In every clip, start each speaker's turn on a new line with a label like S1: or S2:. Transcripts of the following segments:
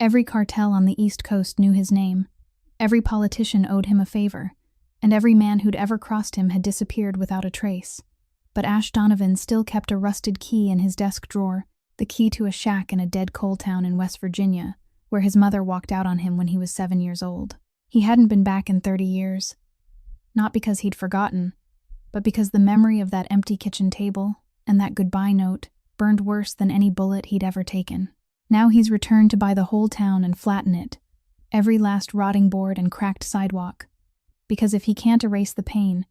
S1: Every cartel on the East Coast knew his name. Every politician owed him a favor, and every man who'd ever crossed him had disappeared without a trace. But Ash Donovan still kept a rusted key in his desk drawer, the key to a shack in a dead coal town in West Virginia, where his mother walked out on him when he was 7 years old. He hadn't been back in 30 years. Not because he'd forgotten, but because the memory of that empty kitchen table and that goodbye note burned worse than any bullet he'd ever taken. Now he's returned to buy the whole town and flatten it, every last rotting board and cracked sidewalk. Because if he can't erase the pain,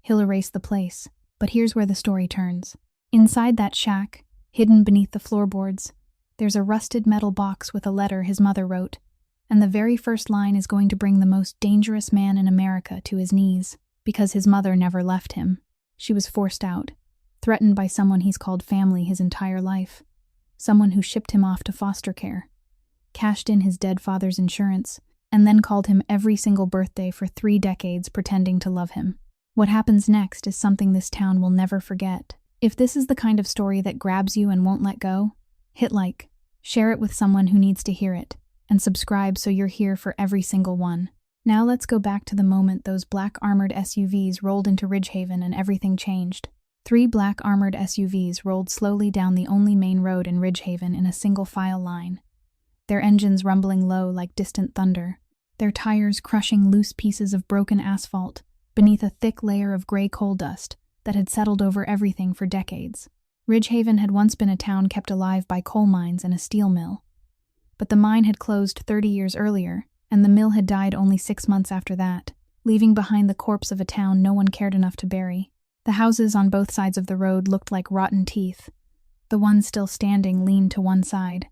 S1: he'll erase the place. But here's where the story turns. Inside that shack, hidden beneath the floorboards, there's a rusted metal box with a letter his mother wrote, and the very first line is going to bring the most dangerous man in America to his knees, because his mother never left him. She was forced out, threatened by someone he's called family his entire life, someone who shipped him off to foster care, cashed in his dead father's insurance, and then called him every single birthday for 3 decades pretending to love him. What happens next is something this town will never forget. If this is the kind of story that grabs you and won't let go, hit like, share it with someone who needs to hear it, and subscribe so you're here for every single one. Now let's go back to the moment those black armored SUVs rolled into Ridgehaven and everything changed. 3 black armored SUVs rolled slowly down the only main road in Ridgehaven in a single file line, their engines rumbling low like distant thunder, their tires crushing loose pieces of broken asphalt beneath a thick layer of gray coal dust that had settled over everything for decades. Ridgehaven had once been a town kept alive by coal mines and a steel mill. But the mine had closed 30 years earlier, and the mill had died only 6 months after that, leaving behind the corpse of a town no one cared enough to bury. The houses on both sides of the road looked like rotten teeth. The ones still standing leaned to one side,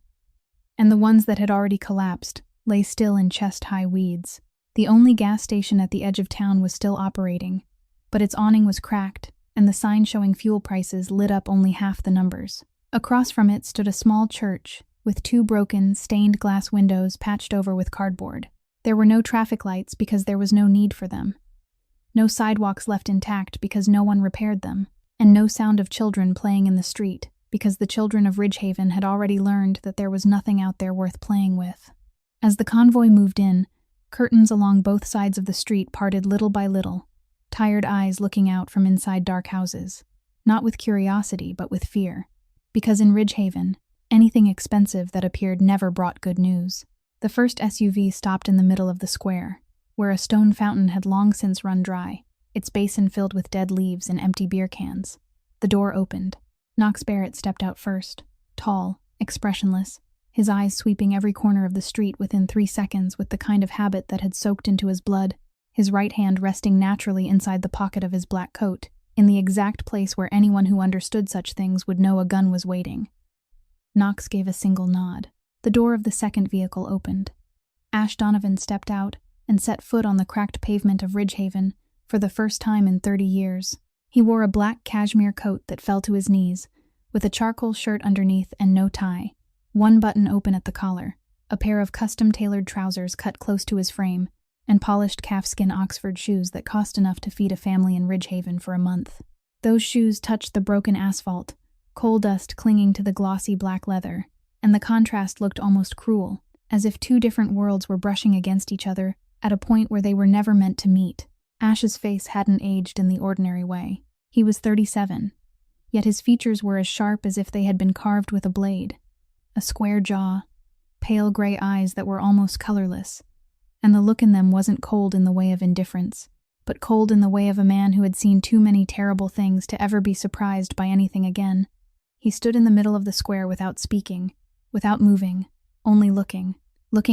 S1: and the ones that had already collapsed lay still in chest-high weeds. The only gas station at the edge of town was still operating, but its awning was cracked, and the sign showing fuel prices lit up only half the numbers. Across from it stood a small church, with 2 broken, stained glass windows patched over with cardboard. There were no traffic lights because there was no need for them. No sidewalks left intact because no one repaired them, and no sound of children playing in the street because the children of Ridgehaven had already learned that there was nothing out there worth playing with. As the convoy moved in, curtains along both sides of the street parted little by little, tired eyes looking out from inside dark houses, not with curiosity but with fear, because in Ridgehaven, anything expensive that appeared never brought good news. The first SUV stopped in the middle of the square, where a stone fountain had long since run dry, its basin filled with dead leaves and empty beer cans. The door opened. Knox Barrett stepped out first, tall, expressionless, his eyes sweeping every corner of the street within 3 seconds with the kind of habit that had soaked into his blood, his right hand resting naturally inside the pocket of his black coat, in the exact place where anyone who understood such things would know a gun was waiting. Knox gave a single nod. The door of the second vehicle opened. Ash Donovan stepped out and set foot on the cracked pavement of Ridgehaven for the first time in 30 years. He wore a black cashmere coat that fell to his knees, with a charcoal shirt underneath and no tie, 1 button open at the collar, a pair of custom-tailored trousers cut close to his frame, and polished calfskin Oxford shoes that cost enough to feed a family in Ridgehaven for a month. Those shoes touched the broken asphalt, coal dust clinging to the glossy black leather, and the contrast looked almost cruel, as if 2 different worlds were brushing against each other at a point where they were never meant to meet. Ash's face hadn't aged in the ordinary way. He was 37, yet his features were as sharp as if they had been carved with a blade. A square jaw, pale gray eyes that were almost colorless, and the look in them wasn't cold in the way of indifference, but cold in the way of a man who had seen too many terrible things to ever be surprised by anything again. He stood in the middle of the square without speaking, without moving, only looking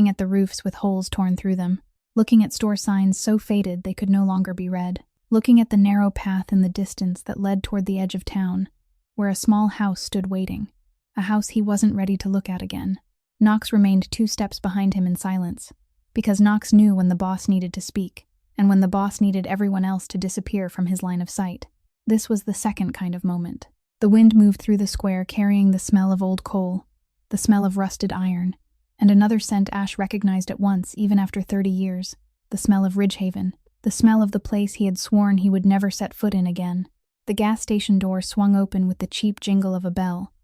S1: at the roofs with holes torn through them, looking at store signs so faded they could no longer be read, looking at the narrow path in the distance that led toward the edge of town, where a small house stood waiting, a house he wasn't ready to look at again. Knox remained 2 steps behind him in silence, because Knox knew when the boss needed to speak, and when the boss needed everyone else to disappear from his line of sight. This was the second kind of moment. The wind moved through the square carrying the smell of old coal, the smell of rusted iron, and another scent Ash recognized at once even after 30 years, the smell of Ridgehaven, the smell of the place he had sworn he would never set foot in again. The gas station door swung open with the cheap jingle of a bell,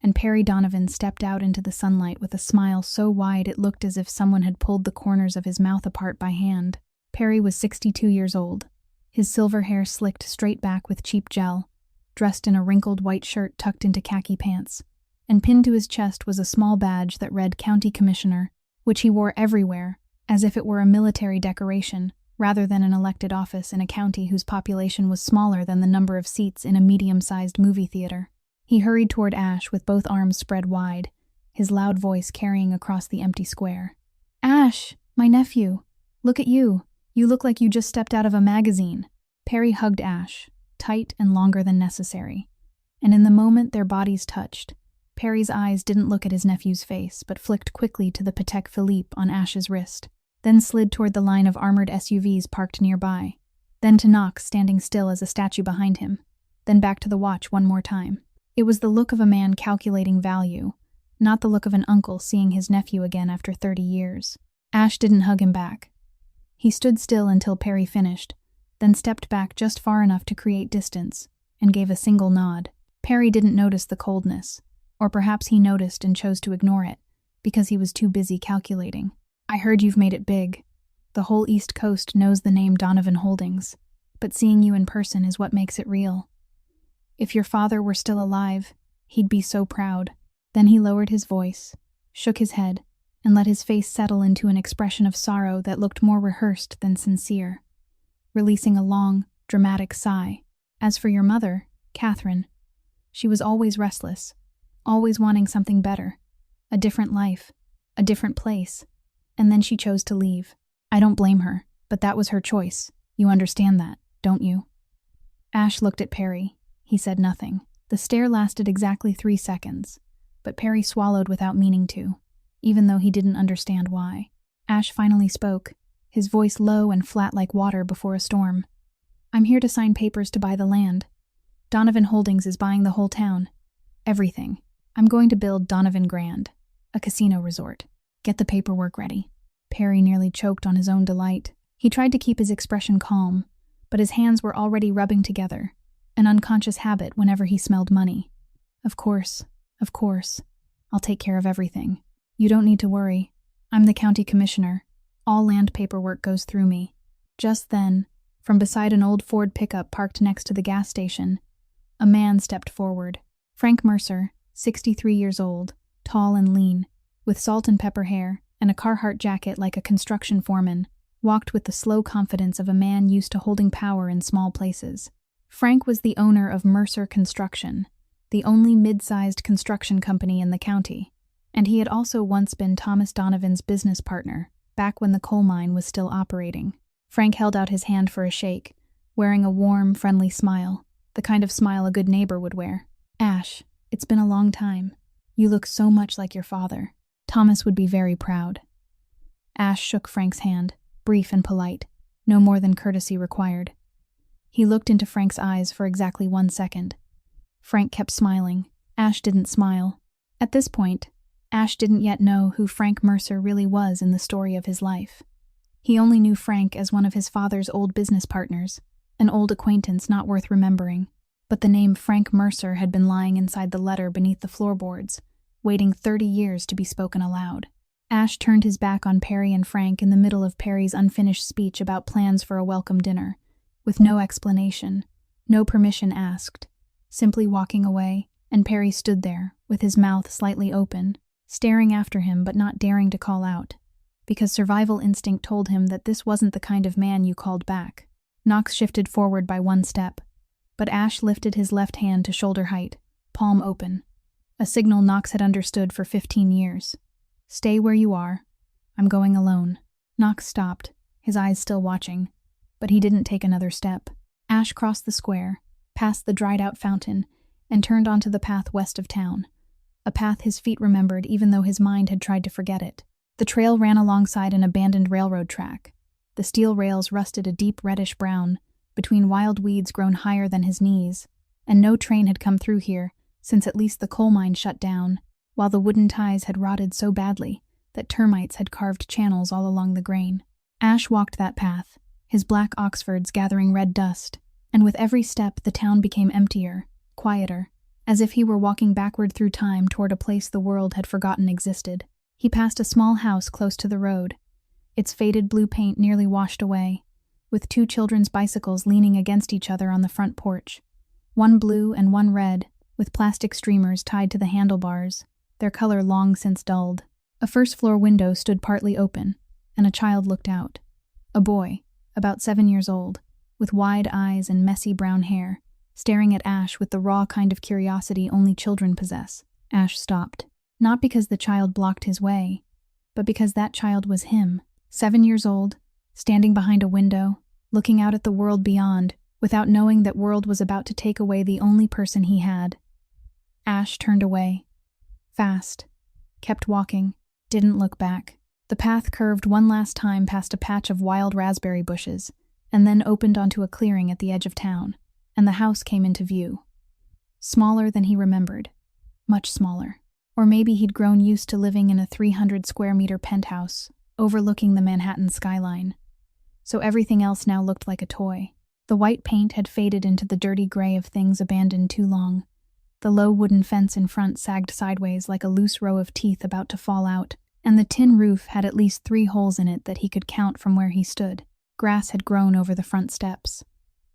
S1: and Perry Donovan stepped out into the sunlight with a smile so wide it looked as if someone had pulled the corners of his mouth apart by hand. Perry was 62 years old, his silver hair slicked straight back with cheap gel, dressed in a wrinkled white shirt tucked into khaki pants, and pinned to his chest was a small badge that read County Commissioner, which he wore everywhere, as if it were a military decoration, rather than an elected office in a county whose population was smaller than the number of seats in a medium-sized movie theater. He hurried toward Ash with both arms spread wide, his loud voice carrying across the empty square. "Ash, my nephew, look at you. You look like you just stepped out of a magazine." Perry hugged Ash, tight and longer than necessary, and in the moment their bodies touched, Perry's eyes didn't look at his nephew's face, but flicked quickly to the Patek Philippe on Ash's wrist, then slid toward the line of armored SUVs parked nearby, then to Knox standing still as a statue behind him, then back to the watch one more time. It was the look of a man calculating value, not the look of an uncle seeing his nephew again after 30 years. Ash didn't hug him back. He stood still until Perry finished, then stepped back just far enough to create distance, and gave a single nod. Perry didn't notice the coldness, or perhaps he noticed and chose to ignore it, because he was too busy calculating. "I heard you've made it big. The whole East Coast knows the name Donovan Holdings, but seeing you in person is what makes it real. If your father were still alive, he'd be so proud." Then he lowered his voice, shook his head, and let his face settle into an expression of sorrow that looked more rehearsed than sincere, releasing a long, dramatic sigh. "As for your mother, Catherine, she was always restless, always wanting something better, a different life, a different place, and then she chose to leave. I don't blame her, but that was her choice. You understand that, don't you?" Ash looked at Perry. He said nothing. The stare lasted exactly 3 seconds, but Perry swallowed without meaning to, even though he didn't understand why. Ash finally spoke, his voice low and flat like water before a storm. "I'm here to sign papers to buy the land. Donovan Holdings is buying the whole town. Everything. I'm going to build Donovan Grand, a casino resort. Get the paperwork ready." Perry nearly choked on his own delight. He tried to keep his expression calm, but his hands were already rubbing together, an unconscious habit whenever he smelled money. Of course. I'll take care of everything. You don't need to worry. I'm the county commissioner. All land paperwork goes through me." Just then, from beside an old Ford pickup parked next to the gas station, a man stepped forward. Frank Mercer, 63 years old, tall and lean, with salt and pepper hair and a Carhartt jacket like a construction foreman, walked with the slow confidence of a man used to holding power in small places. Frank was the owner of Mercer Construction, the only mid-sized construction company in the county, and he had also once been Thomas Donovan's business partner, back when the coal mine was still operating. Frank held out his hand for a shake, wearing a warm, friendly smile, the kind of smile a good neighbor would wear. "Ash, it's been a long time. You look so much like your father. Thomas would be very proud." Ash shook Frank's hand, brief and polite, no more than courtesy required. He looked into Frank's eyes for exactly 1 second. Frank kept smiling. Ash didn't smile. At this point, Ash didn't yet know who Frank Mercer really was in the story of his life. He only knew Frank as one of his father's old business partners, an old acquaintance not worth remembering, but the name Frank Mercer had been lying inside the letter beneath the floorboards, waiting 30 years to be spoken aloud. Ash turned his back on Perry and Frank in the middle of Perry's unfinished speech about plans for a welcome dinner, with no explanation, no permission asked, simply walking away, and Perry stood there, with his mouth slightly open, staring after him but not daring to call out, because survival instinct told him that this wasn't the kind of man you called back. Knox shifted forward by 1 step, but Ash lifted his left hand to shoulder height, palm open, a signal Knox had understood for 15 years. "Stay where you are. I'm going alone." Knox stopped, his eyes still watching, but he didn't take another step. Ash crossed the square, past the dried-out fountain, and turned onto the path west of town, a path his feet remembered even though his mind had tried to forget it. The trail ran alongside an abandoned railroad track. The steel rails rusted a deep reddish-brown, between wild weeds grown higher than his knees, and no train had come through here since at least the coal mine shut down, while the wooden ties had rotted so badly that termites had carved channels all along the grain. Ash walked that path, his black Oxfords gathering red dust, and with every step the town became emptier, quieter, as if he were walking backward through time toward a place the world had forgotten existed. He passed a small house close to the road, its faded blue paint nearly washed away, with two children's bicycles leaning against each other on the front porch, one blue and one red, with plastic streamers tied to the handlebars, their color long since dulled. A first-floor window stood partly open, and a child looked out. A boy, about 7 years old, with wide eyes and messy brown hair, staring at Ash with the raw kind of curiosity only children possess. Ash stopped, not because the child blocked his way, but because that child was him, 7 years old, standing behind a window, looking out at the world beyond, without knowing that world was about to take away the only person he had. Ash turned away. Fast. Kept walking. Didn't look back. The path curved one last time past a patch of wild raspberry bushes, and then opened onto a clearing at the edge of town, and the house came into view. Smaller than he remembered. Much smaller. Or maybe he'd grown used to living in a 300-square-meter penthouse, overlooking the Manhattan skyline. So everything else now looked like a toy. The white paint had faded into the dirty gray of things abandoned too long. The low wooden fence in front sagged sideways like a loose row of teeth about to fall out, and the tin roof had at least 3 holes in it that he could count from where he stood. Grass had grown over the front steps.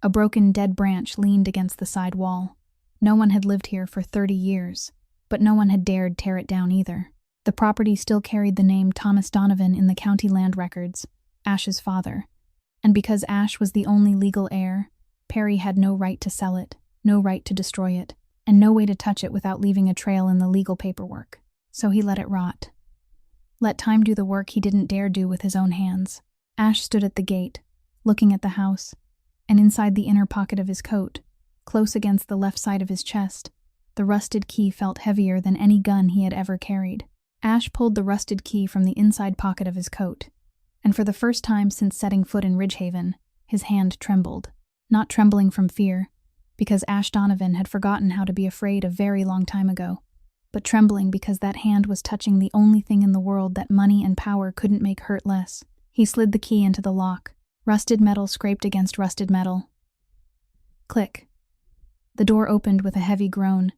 S1: A broken dead branch leaned against the side wall. No one had lived here for 30 years, but no one had dared tear it down either. The property still carried the name Thomas Donovan in the county land records, Ash's father, and because Ash was the only legal heir, Perry had no right to sell it, no right to destroy it, and no way to touch it without leaving a trail in the legal paperwork. So he let it rot. Let time do the work he didn't dare do with his own hands. Ash stood at the gate, looking at the house, and inside the inner pocket of his coat, close against the left side of his chest, the rusted key felt heavier than any gun he had ever carried. Ash pulled the rusted key from the inside pocket of his coat, and for the first time since setting foot in Ridgehaven, his hand trembled. Not trembling from fear, because Ash Donovan had forgotten how to be afraid a very long time ago, but trembling because that hand was touching the only thing in the world that money and power couldn't make hurt less. He slid the key into the lock. Rusted metal scraped against rusted metal. Click. The door opened with a heavy groan,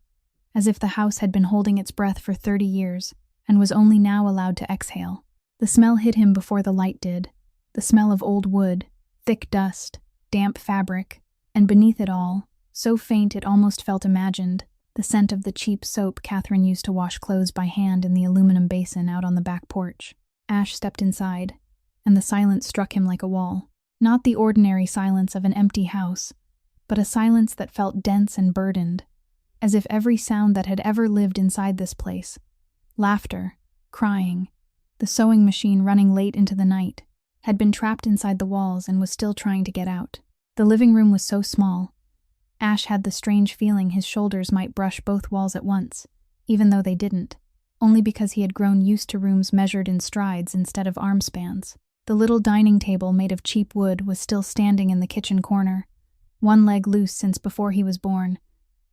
S1: as if the house had been holding its breath for 30 years and was only now allowed to exhale. The smell hit him before the light did, the smell of old wood, thick dust, damp fabric, and beneath it all, so faint it almost felt imagined, the scent of the cheap soap Catherine used to wash clothes by hand in the aluminum basin out on the back porch. Ash stepped inside, and the silence struck him like a wall. Not the ordinary silence of an empty house, but a silence that felt dense and burdened, as if every sound that had ever lived inside this place, laughter, crying, the sewing machine running late into the night, had been trapped inside the walls and was still trying to get out. The living room was so small, Ash had the strange feeling his shoulders might brush both walls at once, even though they didn't, only because he had grown used to rooms measured in strides instead of arm spans. The little dining table made of cheap wood was still standing in the kitchen corner, one leg loose since before he was born,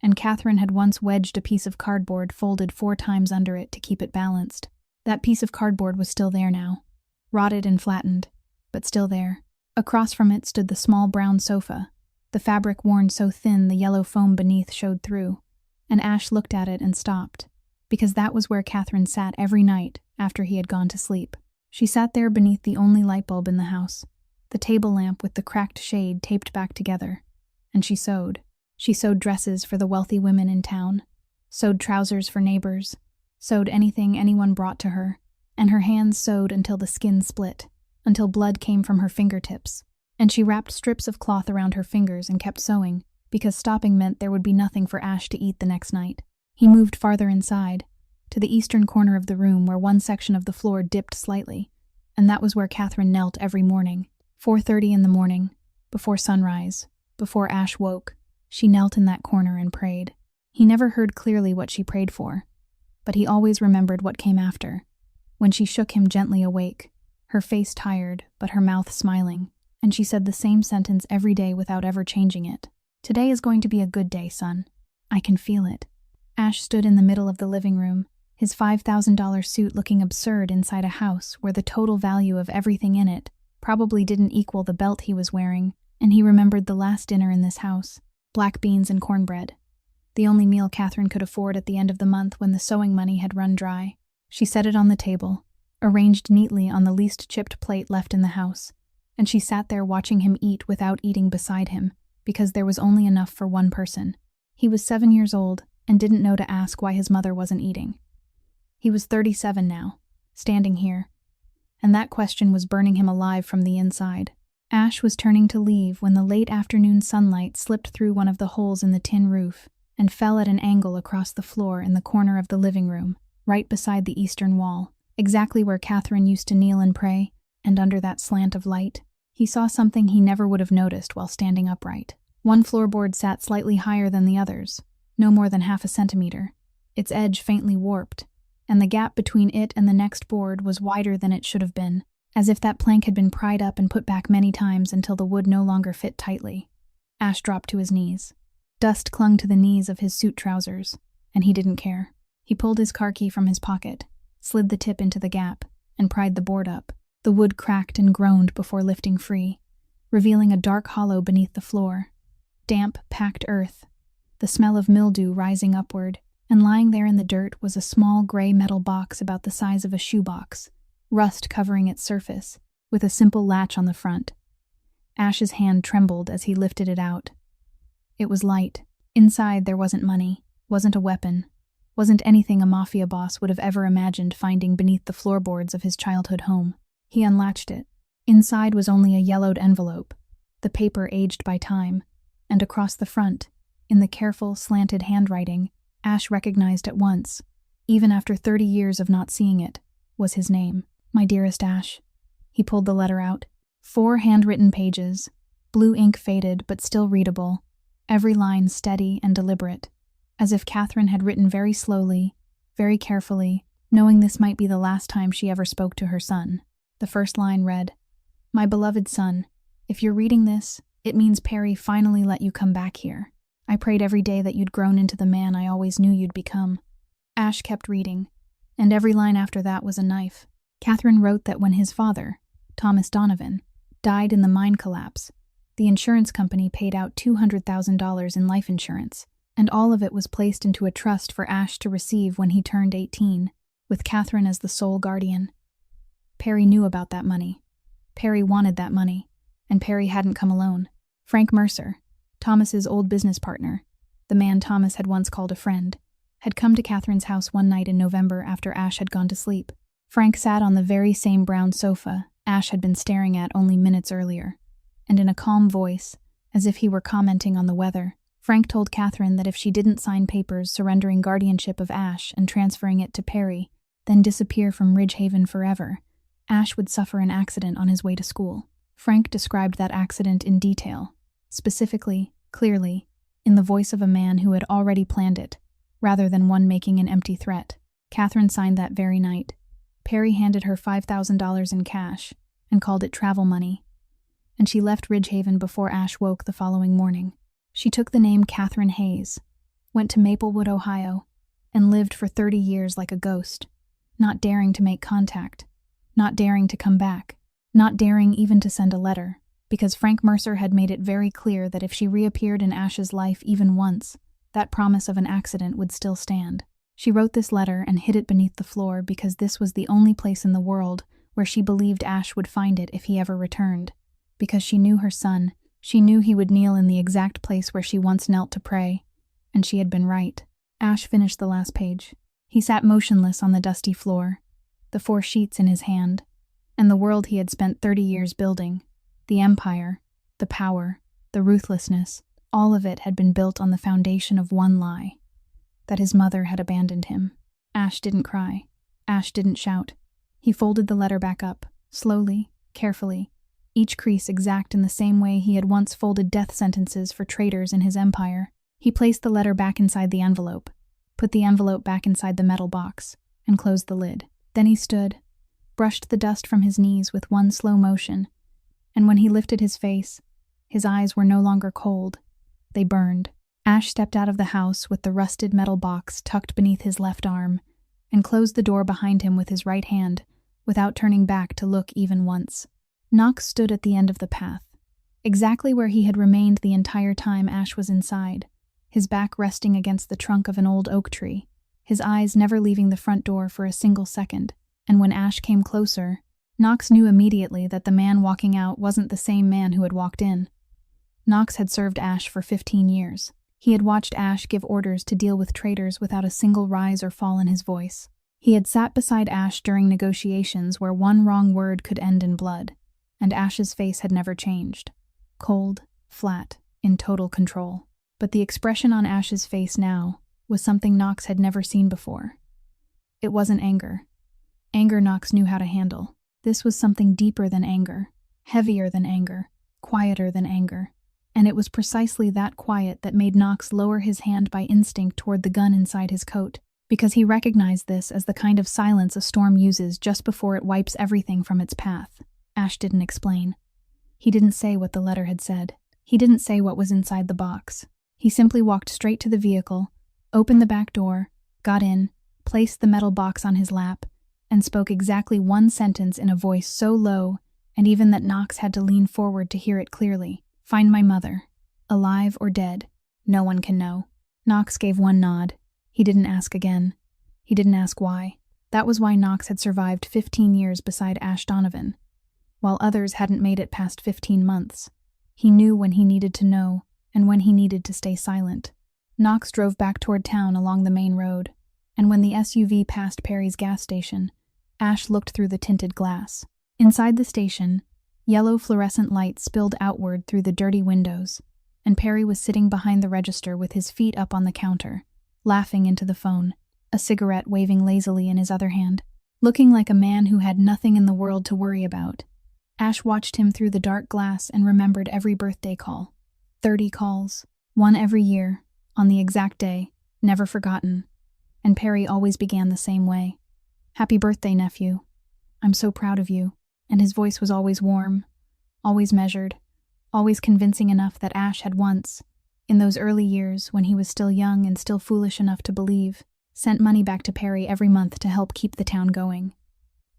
S1: and Catherine had once wedged a piece of cardboard folded 4 times under it to keep it balanced. That piece of cardboard was still there now, rotted and flattened, but still there. Across from it stood the small brown sofa, the fabric worn so thin the yellow foam beneath showed through, and Ash looked at it and stopped, because that was where Catherine sat every night after he had gone to sleep. She sat there beneath the only light bulb in the house, the table lamp with the cracked shade taped back together, and she sewed. She sewed dresses for the wealthy women in town, sewed trousers for neighbors, sewed anything anyone brought to her, and her hands sewed until the skin split, until blood came from her fingertips, and she wrapped strips of cloth around her fingers and kept sewing, because stopping meant there would be nothing for Ash to eat the next night. He moved farther inside, to the eastern corner of the room where one section of the floor dipped slightly, and that was where Catherine knelt every morning. 4:30 in the morning, before sunrise, before Ash woke, she knelt in that corner and prayed. He never heard clearly what she prayed for, but he always remembered what came after, when she shook him gently awake, her face tired but her mouth smiling, and she said the same sentence every day without ever changing it. "Today is going to be a good day, son. I can feel it." Ash stood in the middle of the living room, his $5,000 suit looking absurd inside a house where the total value of everything in it probably didn't equal the belt he was wearing, and he remembered the last dinner in this house, black beans and cornbread. the only meal Catherine could afford at the end of the month when the sewing money had run dry. She set it on the table, arranged neatly on the least chipped plate left in the house, and she sat there watching him eat without eating beside him, because there was only enough for one person. He was 7 years old and didn't know to ask why his mother wasn't eating. He was 37 now, standing here, and that question was burning him alive from the inside. Ash was turning to leave when the late afternoon sunlight slipped through one of the holes in the tin roof and fell at an angle across the floor in the corner of the living room, right beside the eastern wall, exactly where Catherine used to kneel and pray, and under that slant of light, he saw something he never would have noticed while standing upright. One floorboard sat slightly higher than the others, no more than half a centimeter, its edge faintly warped, and the gap between it and the next board was wider than it should have been, as if that plank had been pried up and put back many times until the wood no longer fit tightly. Ash dropped to his knees. Dust clung to the knees of his suit trousers, and he didn't care. He pulled his car key from his pocket, slid the tip into the gap, and pried the board up. The wood cracked and groaned before lifting free, revealing a dark hollow beneath the floor. Damp, packed earth, the smell of mildew rising upward, and lying there in the dirt was a small gray metal box about the size of a shoebox, rust covering its surface, with a simple latch on the front. Ash's hand trembled as he lifted it out. It was light. Inside there wasn't money, wasn't a weapon, wasn't anything a mafia boss would have ever imagined finding beneath the floorboards of his childhood home. He unlatched it. Inside was only a yellowed envelope, the paper aged by time, and across the front, in the careful, slanted handwriting, Ash recognized at once, even after 30 years of not seeing it, was his name. My dearest Ash. He pulled the letter out. 4 handwritten pages, blue ink faded but still readable, every line steady and deliberate, as if Catherine had written very slowly, very carefully, knowing this might be the last time she ever spoke to her son. The first line read, "My beloved son, if you're reading this, it means Perry finally let you come back here. I prayed every day that you'd grown into the man I always knew you'd become." Ash kept reading, and every line after that was a knife. Catherine wrote that when his father, Thomas Donovan, died in the mine collapse, the insurance company paid out $200,000 in life insurance, and all of it was placed into a trust for Ash to receive when he turned 18, with Catherine as the sole guardian. Perry knew about that money. Perry wanted that money, and Perry hadn't come alone. Frank Mercer, Thomas's old business partner, the man Thomas had once called a friend, had come to Catherine's house one night in November after Ash had gone to sleep. Frank sat on the very same brown sofa Ash had been staring at only minutes earlier, and in a calm voice, as if he were commenting on the weather, Frank told Catherine that if she didn't sign papers surrendering guardianship of Ash and transferring it to Perry, then disappear from Ridgehaven forever, Ash would suffer an accident on his way to school. Frank described that accident in detail, specifically, clearly, in the voice of a man who had already planned it, rather than one making an empty threat. Catherine signed that very night. Perry handed her $5,000 in cash and called it travel money, and she left Ridgehaven before Ash woke the following morning. She took the name Catherine Hayes, went to Maplewood, Ohio, and lived for 30 years like a ghost, not daring to make contact, not daring to come back, not daring even to send a letter, because Frank Mercer had made it very clear that if she reappeared in Ash's life even once, that promise of an accident would still stand. She wrote this letter and hid it beneath the floor because this was the only place in the world where she believed Ash would find it if he ever returned. Because she knew her son, she knew he would kneel in the exact place where she once knelt to pray, and she had been right. Ash finished the last page. He sat motionless on the dusty floor, the 4 sheets in his hand, and the world he had spent 30 years building, the empire, the power, the ruthlessness, all of it had been built on the foundation of one lie, that his mother had abandoned him. Ash didn't cry. Ash didn't shout. He folded the letter back up, slowly, carefully, each crease exact in the same way he had once folded death sentences for traitors in his empire. He placed the letter back inside the envelope, put the envelope back inside the metal box, and closed the lid. Then he stood, brushed the dust from his knees with one slow motion, and when he lifted his face, his eyes were no longer cold. They burned. Ash stepped out of the house with the rusted metal box tucked beneath his left arm and closed the door behind him with his right hand without turning back to look even once. Knox stood at the end of the path, exactly where he had remained the entire time Ash was inside, his back resting against the trunk of an old oak tree, his eyes never leaving the front door for a single second. And when Ash came closer, Knox knew immediately that the man walking out wasn't the same man who had walked in. Knox had served Ash for 15 years. He had watched Ash give orders to deal with traitors without a single rise or fall in his voice. He had sat beside Ash during negotiations where one wrong word could end in blood, and Ash's face had never changed. Cold, flat, in total control. But the expression on Ash's face now was something Knox had never seen before. It wasn't anger. Anger Knox knew how to handle. This was something deeper than anger, heavier than anger, quieter than anger. And it was precisely that quiet that made Knox lower his hand by instinct toward the gun inside his coat, because he recognized this as the kind of silence a storm uses just before it wipes everything from its path. Ash didn't explain. He didn't say what the letter had said. He didn't say what was inside the box. He simply walked straight to the vehicle, opened the back door, got in, placed the metal box on his lap, and spoke exactly one sentence in a voice so low, and even that Knox had to lean forward to hear it clearly. "Find my mother. Alive or dead. No one can know." Knox gave one nod. He didn't ask again. He didn't ask why. That was why Knox had survived 15 years beside Ash Donovan, while others hadn't made it past 15 months. He knew when he needed to know, and when he needed to stay silent. Knox drove back toward town along the main road, and when the SUV passed Perry's gas station, Ash looked through the tinted glass. Inside the station, yellow fluorescent light spilled outward through the dirty windows, and Perry was sitting behind the register with his feet up on the counter, laughing into the phone, a cigarette waving lazily in his other hand, looking like a man who had nothing in the world to worry about. Ash watched him through the dark glass and remembered every birthday call. 30 calls, one every year, on the exact day, never forgotten. And Perry always began the same way. "Happy birthday, nephew. I'm so proud of you." And his voice was always warm, always measured, always convincing enough that Ash had once, in those early years when he was still young and still foolish enough to believe, sent money back to Perry every month to help keep the town going.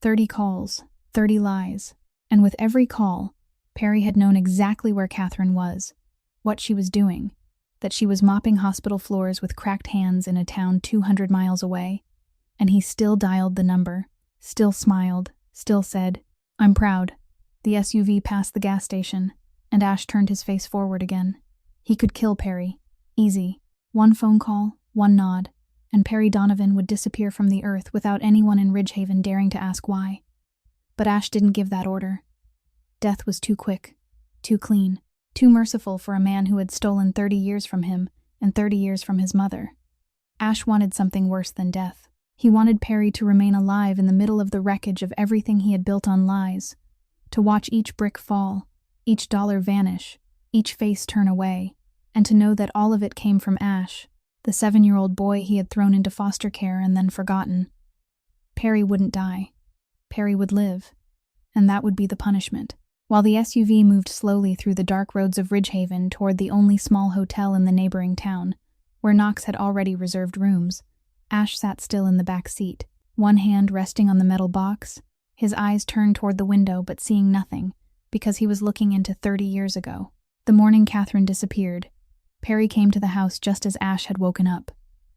S1: 30 calls, 30 lies, and with every call, Perry had known exactly where Catherine was, what she was doing, that she was mopping hospital floors with cracked hands in a town 200 miles away. And he still dialed the number, still smiled, still said, "I'm proud." The SUV passed the gas station, and Ash turned his face forward again. He could kill Perry. Easy. One phone call, one nod, and Perry Donovan would disappear from the earth without anyone in Ridgehaven daring to ask why. But Ash didn't give that order. Death was too quick, too clean, too merciful for a man who had stolen 30 years from him and 30 years from his mother. Ash wanted something worse than death. He wanted Perry to remain alive in the middle of the wreckage of everything he had built on lies, to watch each brick fall, each dollar vanish, each face turn away, and to know that all of it came from Ash, the 7-year-old boy he had thrown into foster care and then forgotten. Perry wouldn't die. Perry would live, and that would be the punishment. While the SUV moved slowly through the dark roads of Ridgehaven toward the only small hotel in the neighboring town, where Knox had already reserved rooms, Ash sat still in the back seat, one hand resting on the metal box, his eyes turned toward the window but seeing nothing, because he was looking into 30 years ago. The morning Catherine disappeared, Perry came to the house just as Ash had woken up,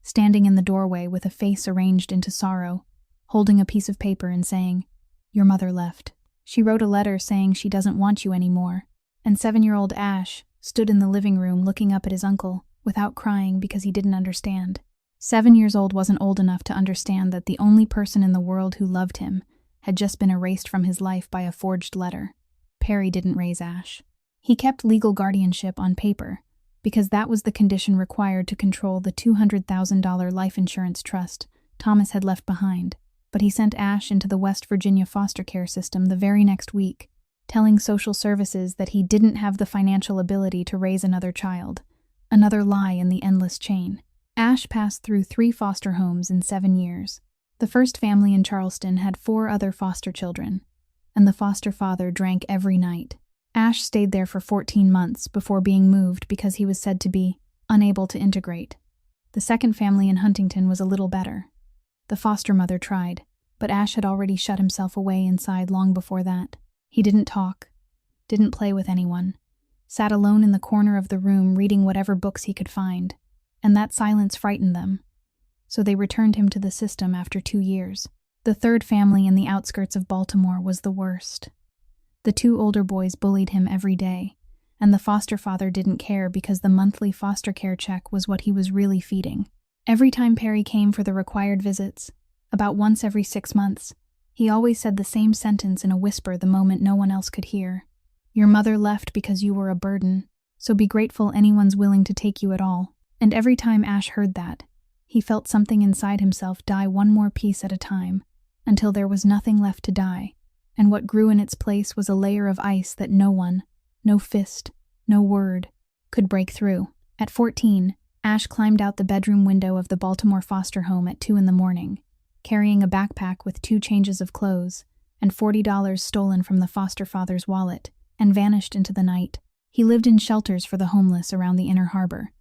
S1: standing in the doorway with a face arranged into sorrow, holding a piece of paper and saying, "Your mother left. She wrote a letter saying she doesn't want you anymore." And 7-year-old Ash stood in the living room looking up at his uncle, without crying because he didn't understand. 7 years old wasn't old enough to understand that the only person in the world who loved him had just been erased from his life by a forged letter. Perry didn't raise Ash. He kept legal guardianship on paper, because that was the condition required to control the $200,000 life insurance trust Thomas had left behind. But he sent Ash into the West Virginia foster care system the very next week, telling social services that he didn't have the financial ability to raise another child, another lie in the endless chain. Ash passed through 3 foster homes in 7 years. The first family in Charleston had 4 other foster children, and the foster father drank every night. Ash stayed there for 14 months before being moved because he was said to be unable to integrate. The second family in Huntington was a little better. The foster mother tried, but Ash had already shut himself away inside long before that. He didn't talk, didn't play with anyone, sat alone in the corner of the room reading whatever books he could find, and that silence frightened them. So they returned him to the system after 2 years. The third family in the outskirts of Baltimore was the worst. The 2 older boys bullied him every day, and the foster father didn't care because the monthly foster care check was what he was really feeding. Every time Perry came for the required visits, about once every 6 months, he always said the same sentence in a whisper the moment no one else could hear. "Your mother left because you were a burden, so be grateful anyone's willing to take you at all." And every time Ash heard that, he felt something inside himself die one more piece at a time, until there was nothing left to die, and what grew in its place was a layer of ice that no one, no fist, no word, could break through. At 14, Ash climbed out the bedroom window of the Baltimore foster home at 2 a.m, carrying a backpack with 2 changes of clothes and $40 stolen from the foster father's wallet, and vanished into the night. He lived in shelters for the homeless around the Inner Harbor,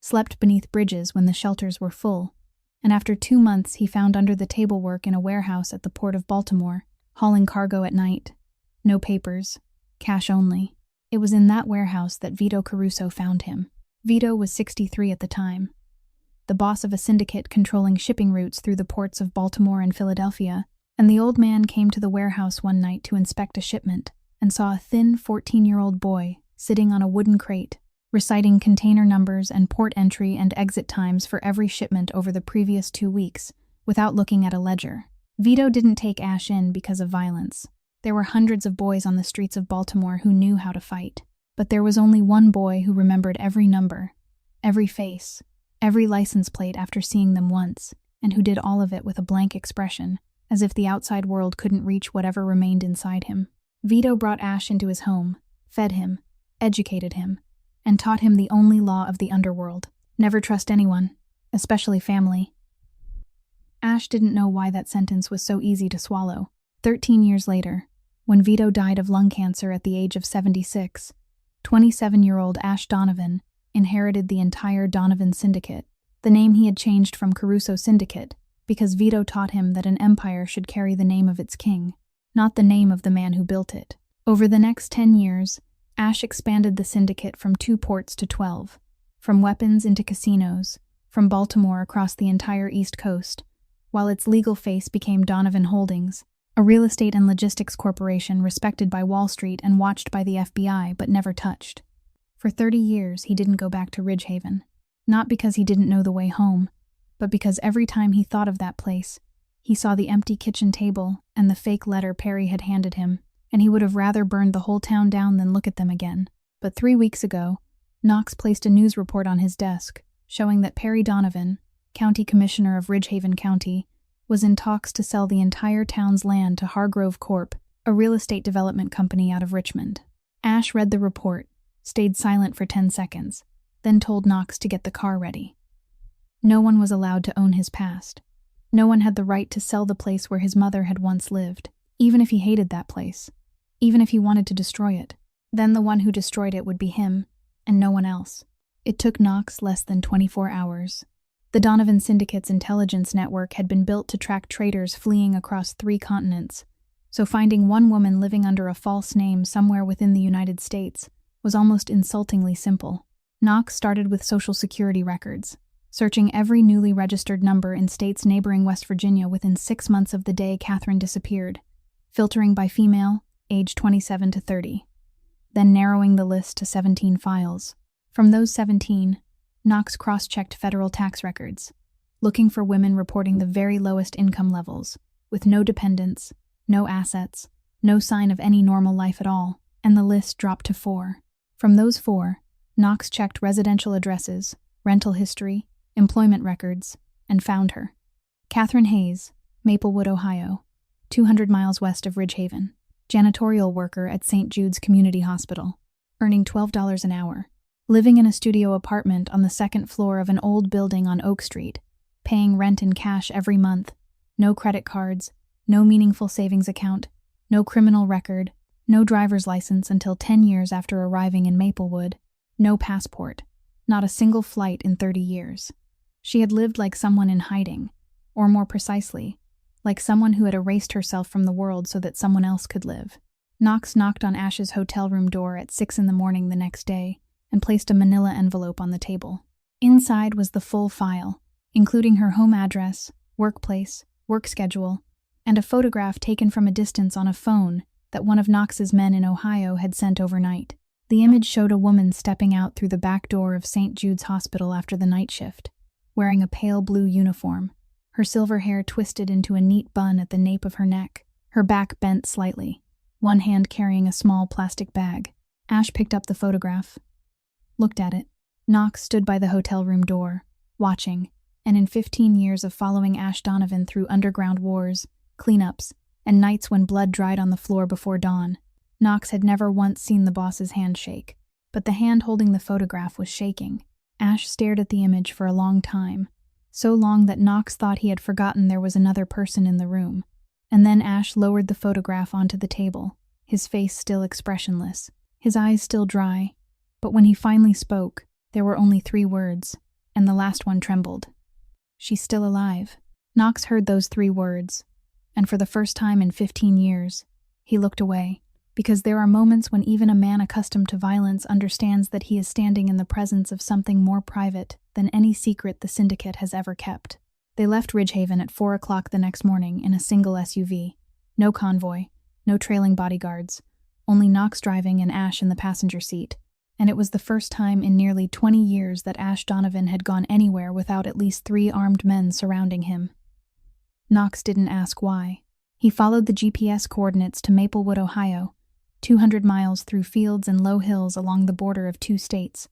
S1: slept beneath bridges when the shelters were full, and after 2 months he found under-the-table work in a warehouse at the Port of Baltimore, hauling cargo at night. No papers, cash only. It was in that warehouse that Vito Caruso found him. Vito was 63 at the time, the boss of a syndicate controlling shipping routes through the ports of Baltimore and Philadelphia, and the old man came to the warehouse one night to inspect a shipment and saw a thin 14-year-old boy sitting on a wooden crate, reciting container numbers and port entry and exit times for every shipment over the previous 2 weeks, without looking at a ledger. Vito didn't take Ash in because of violence. There were hundreds of boys on the streets of Baltimore who knew how to fight, but there was only one boy who remembered every number, every face, every license plate after seeing them once, and who did all of it with a blank expression, as if the outside world couldn't reach whatever remained inside him. Vito brought Ash into his home, fed him, educated him, and taught him the only law of the underworld: never trust anyone, especially family. Ash didn't know why that sentence was so easy to swallow. 13 years later, when Vito died of lung cancer at the age of 76, 27-year-old Ash Donovan inherited the entire Donovan Syndicate, the name he had changed from Caruso Syndicate, because Vito taught him that an empire should carry the name of its king, not the name of the man who built it. Over the next 10 years, Ash expanded the syndicate from 2 ports to 12, from weapons into casinos, from Baltimore across the entire East Coast, while its legal face became Donovan Holdings, a real estate and logistics corporation respected by Wall Street and watched by the FBI but never touched. For 30 years, he didn't go back to Ridgehaven, not because he didn't know the way home, but because every time he thought of that place, he saw the empty kitchen table and the fake letter Perry had handed him, and he would have rather burned the whole town down than look at them again. But 3 weeks ago, Knox placed a news report on his desk showing that Perry Donovan, County Commissioner of Ridgehaven County, was in talks to sell the entire town's land to Hargrove Corp., a real estate development company out of Richmond. Ash read the report, stayed silent for 10 seconds, then told Knox to get the car ready. No one was allowed to own his past. No one had the right to sell the place where his mother had once lived, even if he hated that place, even if he wanted to destroy it. Then the one who destroyed it would be him, and no one else. It took Knox less than 24 hours. The Donovan Syndicate's intelligence network had been built to track traders fleeing across 3 continents, so finding one woman living under a false name somewhere within the United States was almost insultingly simple. Knox started with Social Security records, searching every newly registered number in states neighboring West Virginia within 6 months of the day Catherine disappeared, filtering by female, age 27 to 30, then narrowing the list to 17 files. From those 17, Knox cross-checked federal tax records, looking for women reporting the very lowest income levels, with no dependents, no assets, no sign of any normal life at all, and the list dropped to 4. From those 4, Knox checked residential addresses, rental history, employment records, and found her. Catherine Hayes, Maplewood, Ohio, 200 miles west of Ridgehaven, janitorial worker at St. Jude's Community Hospital, earning $12 an hour, living in a studio apartment on the 2nd floor of an old building on Oak Street, paying rent in cash every month, no credit cards, no meaningful savings account, no criminal record, no driver's license until 10 years after arriving in Maplewood, no passport, not a single flight in 30 years. She had lived like someone in hiding, or more precisely, like someone who had erased herself from the world so that someone else could live. Knox knocked on Ash's hotel room door at 6 a.m. the next day and placed a manila envelope on the table. Inside was the full file, including her home address, workplace, work schedule, and a photograph taken from a distance on a phone that one of Knox's men in Ohio had sent overnight. The image showed a woman stepping out through the back door of St. Jude's Hospital after the night shift, wearing a pale blue uniform, her silver hair twisted into a neat bun at the nape of her neck, her back bent slightly, one hand carrying a small plastic bag. Ash picked up the photograph, looked at it. Knox stood by the hotel room door, watching, and in 15 years of following Ash Donovan through underground wars, cleanups, and nights when blood dried on the floor before dawn, Knox had never once seen the boss's hand shake, but the hand holding the photograph was shaking. Ash stared at the image for a long time, so long that Knox thought he had forgotten there was another person in the room. And then Ash lowered the photograph onto the table, his face still expressionless, his eyes still dry, but when he finally spoke, there were only 3 words, and the last one trembled. "She's still alive." Knox heard those 3 words, and for the first time in 15 years, he looked away, because there are moments when even a man accustomed to violence understands that he is standing in the presence of something more private than any secret the syndicate has ever kept. They left Ridgehaven at 4 o'clock the next morning in a single SUV. No convoy, no trailing bodyguards, only Knox driving and Ash in the passenger seat. And it was the first time in nearly 20 years that Ash Donovan had gone anywhere without at least 3 armed men surrounding him. Knox didn't ask why. He followed the GPS coordinates to Maplewood, Ohio, 200 miles through fields and low hills along the border of 2 states,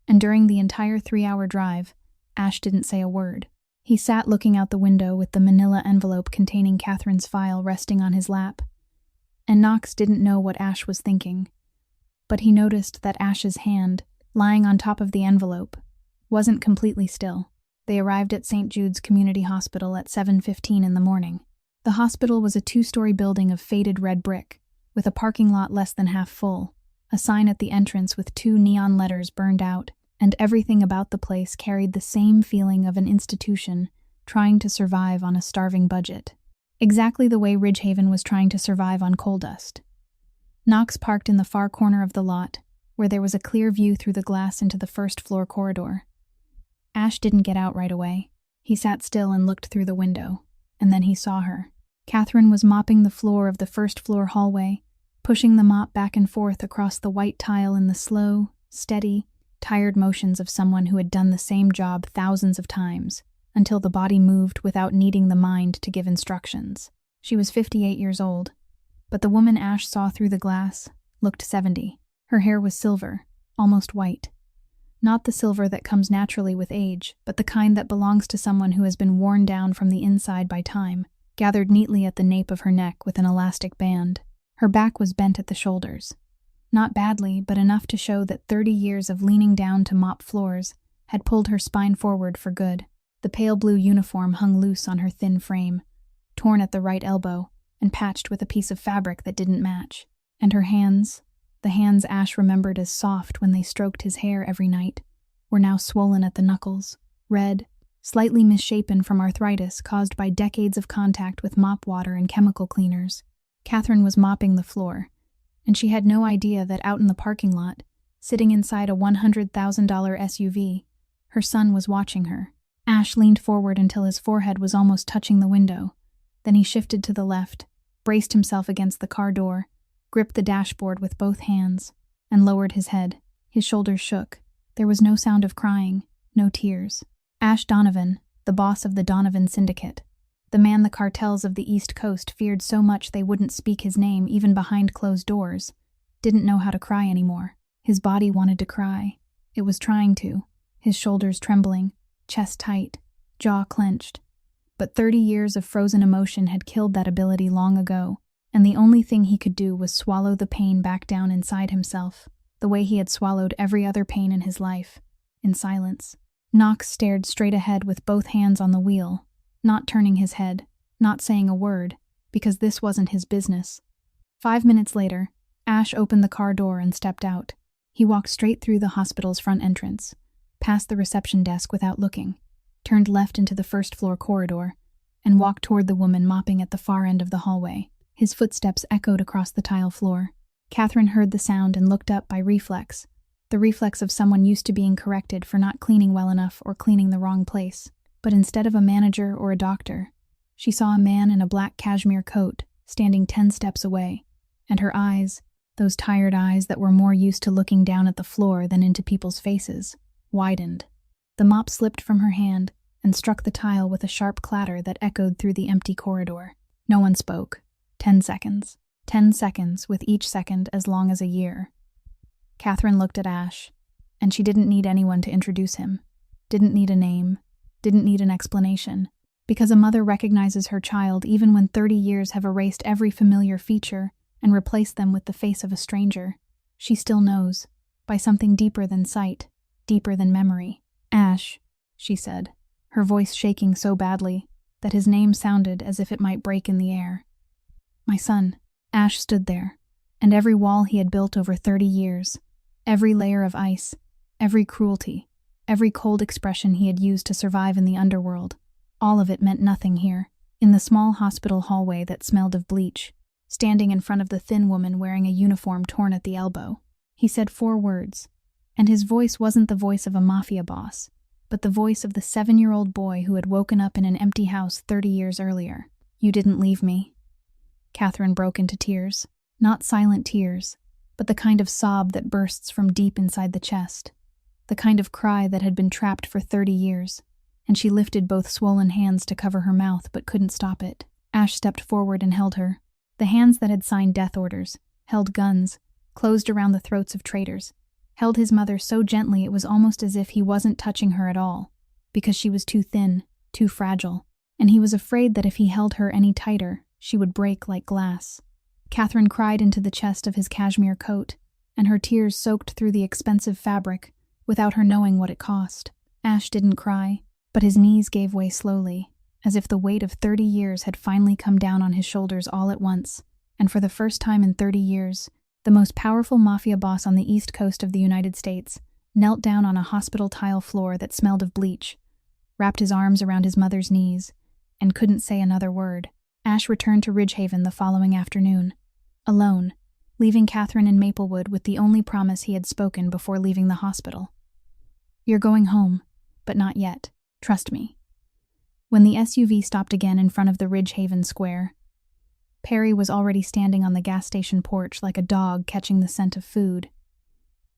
S1: and during the entire 3-hour drive, Ash didn't say a word. He sat looking out the window with the manila envelope containing Catherine's file resting on his lap, and Knox didn't know what Ash was thinking. But he noticed that Ash's hand, lying on top of the envelope, wasn't completely still. They arrived at St. Jude's Community Hospital at 7:15 in the morning. The hospital was a 2-story building of faded red brick, with a parking lot less than half full, a sign at the entrance with 2 neon letters burned out, and everything about the place carried the same feeling of an institution trying to survive on a starving budget. Exactly the way Ridgehaven was trying to survive on coal dust. Knox parked in the far corner of the lot, where there was a clear view through the glass into the first-floor corridor. Ash didn't get out right away. He sat still and looked through the window, and then he saw her. Catherine was mopping the floor of the first-floor hallway, pushing the mop back and forth across the white tile in the slow, steady, tired motions of someone who had done the same job thousands of times, until the body moved without needing the mind to give instructions. She was 58 years old, but the woman Ash saw through the glass looked 70. Her hair was silver, almost white. Not the silver that comes naturally with age, but the kind that belongs to someone who has been worn down from the inside by time, gathered neatly at the nape of her neck with an elastic band. Her back was bent at the shoulders. Not badly, but enough to show that 30 years of leaning down to mop floors had pulled her spine forward for good. The pale blue uniform hung loose on her thin frame, torn at the right elbow, and patched with a piece of fabric that didn't match. And her hands, the hands Ash remembered as soft when they stroked his hair every night, were now swollen at the knuckles, red, slightly misshapen from arthritis caused by decades of contact with mop water and chemical cleaners. Catherine was mopping the floor, and she had no idea that out in the parking lot, sitting inside a $100,000 SUV, her son was watching her. Ash leaned forward until his forehead was almost touching the window. Then he shifted to the left, braced himself against the car door, gripped the dashboard with both hands, and lowered his head. His shoulders shook. There was no sound of crying, no tears. Ash Donovan, the boss of the Donovan Syndicate, the man the cartels of the East Coast feared so much they wouldn't speak his name even behind closed doors, didn't know how to cry anymore. His body wanted to cry. It was trying to, his shoulders trembling, chest tight, jaw clenched. But 30 years of frozen emotion had killed that ability long ago, and the only thing he could do was swallow the pain back down inside himself, the way he had swallowed every other pain in his life, in silence. Knox stared straight ahead with both hands on the wheel, not turning his head, not saying a word, because this wasn't his business. 5 minutes later, Ash opened the car door and stepped out. He walked straight through the hospital's front entrance, past the reception desk without looking, turned left into the first-floor corridor, and walked toward the woman mopping at the far end of the hallway. His footsteps echoed across the tile floor. Catherine heard the sound and looked up by reflex, the reflex of someone used to being corrected for not cleaning well enough or cleaning the wrong place. But instead of a manager or a doctor, she saw a man in a black cashmere coat standing 10 steps away, and her eyes, those tired eyes that were more used to looking down at the floor than into people's faces, widened. The mop slipped from her hand and struck the tile with a sharp clatter that echoed through the empty corridor. No one spoke. 10 seconds. 10 seconds, with each second as long as a year. Catherine looked at Ash, and she didn't need anyone to introduce him. Didn't need a name. Didn't need an explanation. Because a mother recognizes her child even when 30 years have erased every familiar feature and replaced them with the face of a stranger. She still knows, by something deeper than sight, deeper than memory. Ash, she said, her voice shaking so badly that his name sounded as if it might break in the air. My son. Ash stood there, and every wall he had built over 30 years, every layer of ice, every cruelty, every cold expression he had used to survive in the underworld, all of it meant nothing here, in the small hospital hallway that smelled of bleach, standing in front of the thin woman wearing a uniform torn at the elbow. He said 4 words, and his voice wasn't the voice of a mafia boss, but the voice of the 7-year-old boy who had woken up in an empty house 30 years earlier. You didn't leave me. Catherine broke into tears. Not silent tears, but the kind of sob that bursts from deep inside the chest. The kind of cry that had been trapped for 30 years, and she lifted both swollen hands to cover her mouth but couldn't stop it. Ash stepped forward and held her. The hands that had signed death orders, held guns, closed around the throats of traitors, held his mother so gently it was almost as if he wasn't touching her at all, because she was too thin, too fragile, and he was afraid that if he held her any tighter, she would break like glass. Catherine cried into the chest of his cashmere coat, and her tears soaked through the expensive fabric without her knowing what it cost. Ash didn't cry, but his knees gave way slowly, as if the weight of 30 years had finally come down on his shoulders all at once, and for the first time in 30 years, the most powerful mafia boss on the east coast of the United States knelt down on a hospital tile floor that smelled of bleach, wrapped his arms around his mother's knees, and couldn't say another word. Ash returned to Ridgehaven the following afternoon, alone, leaving Catherine in Maplewood with the only promise he had spoken before leaving the hospital. You're going home, but not yet. Trust me. When the SUV stopped again in front of the Ridgehaven Square, Perry was already standing on the gas station porch like a dog catching the scent of food.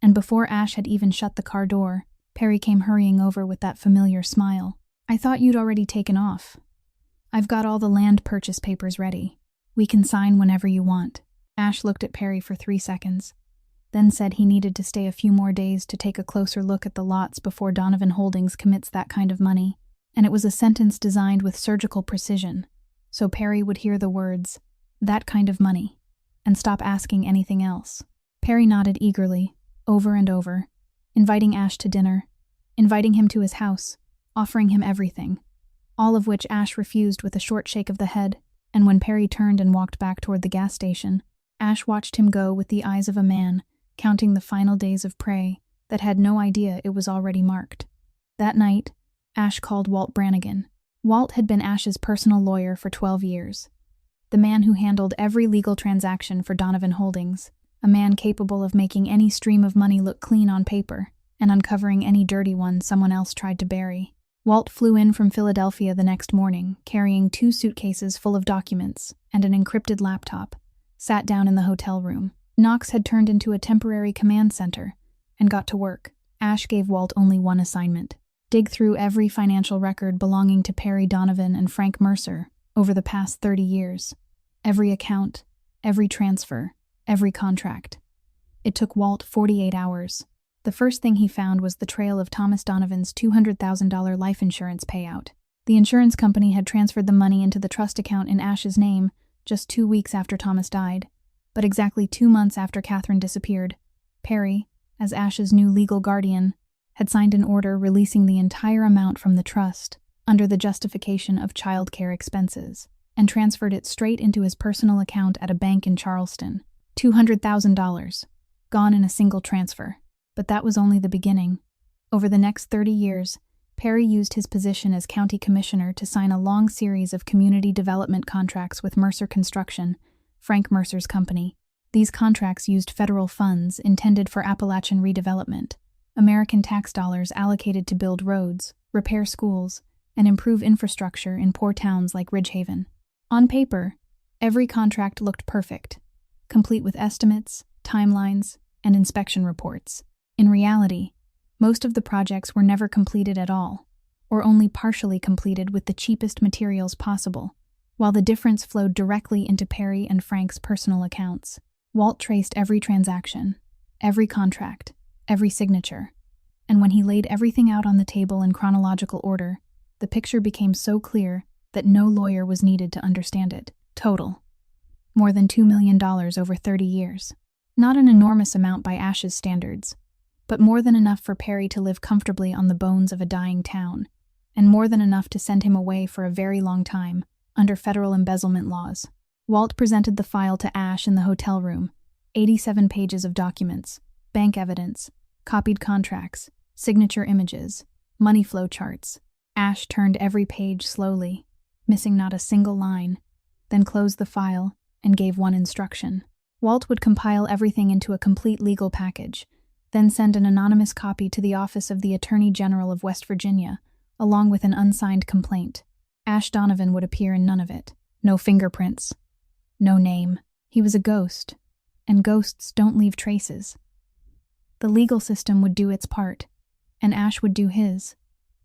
S1: And before Ash had even shut the car door, Perry came hurrying over with that familiar smile. I thought you'd already taken off. I've got all the land purchase papers ready. We can sign whenever you want. Ash looked at Perry for 3 seconds, then said he needed to stay a few more days to take a closer look at the lots before Donovan Holdings commits that kind of money, and it was a sentence designed with surgical precision, so Perry would hear the words, that kind of money, and stop asking anything else. Perry nodded eagerly, over and over, inviting Ash to dinner, inviting him to his house, offering him everything, all of which Ash refused with a short shake of the head, and when Perry turned and walked back toward the gas station, Ash watched him go with the eyes of a man counting the final days of prey that had no idea it was already marked. That night, Ash called Walt Brannigan. Walt had been Ash's personal lawyer for 12 years, the man who handled every legal transaction for Donovan Holdings, a man capable of making any stream of money look clean on paper and uncovering any dirty one someone else tried to bury. Walt flew in from Philadelphia the next morning, carrying 2 suitcases full of documents and an encrypted laptop, sat down in the hotel room. Knox had turned into a temporary command center and got to work. Ash gave Walt only one assignment: dig through every financial record belonging to Perry Donovan and Frank Mercer over the past 30 years. Every account, every transfer, every contract. It took Walt 48 hours. The first thing he found was the trail of Thomas Donovan's $200,000 life insurance payout. The insurance company had transferred the money into the trust account in Ash's name just 2 weeks after Thomas died, but exactly 2 months after Catherine disappeared, Perry, as Ash's new legal guardian, had signed an order releasing the entire amount from the trust under the justification of child care expenses, and transferred it straight into his personal account at a bank in Charleston. $200,000, gone in a single transfer. But that was only the beginning. Over the next 30 years, Perry used his position as county commissioner to sign a long series of community development contracts with Mercer Construction, Frank Mercer's company. These contracts used federal funds intended for Appalachian redevelopment, American tax dollars allocated to build roads, repair schools, and improve infrastructure in poor towns like Ridgehaven. On paper, every contract looked perfect, complete with estimates, timelines, and inspection reports. In reality, most of the projects were never completed at all, or only partially completed with the cheapest materials possible, while the difference flowed directly into Perry and Frank's personal accounts. Walt traced every transaction, every contract, every signature, and when he laid everything out on the table in chronological order, the picture became so clear that no lawyer was needed to understand it. Total: more than $2 million over 30 years. Not an enormous amount by Ash's standards, but more than enough for Perry to live comfortably on the bones of a dying town, and more than enough to send him away for a very long time, under federal embezzlement laws. Walt presented the file to Ash in the hotel room. 87 pages of documents, bank evidence, copied contracts, signature images, money flow charts. Ash turned every page slowly, missing not a single line, then closed the file and gave one instruction. Walt would compile everything into a complete legal package, then send an anonymous copy to the office of the Attorney General of West Virginia, along with an unsigned complaint. Ash Donovan would appear in none of it. No fingerprints. No name. He was a ghost, and ghosts don't leave traces. The legal system would do its part, and Ash would do his,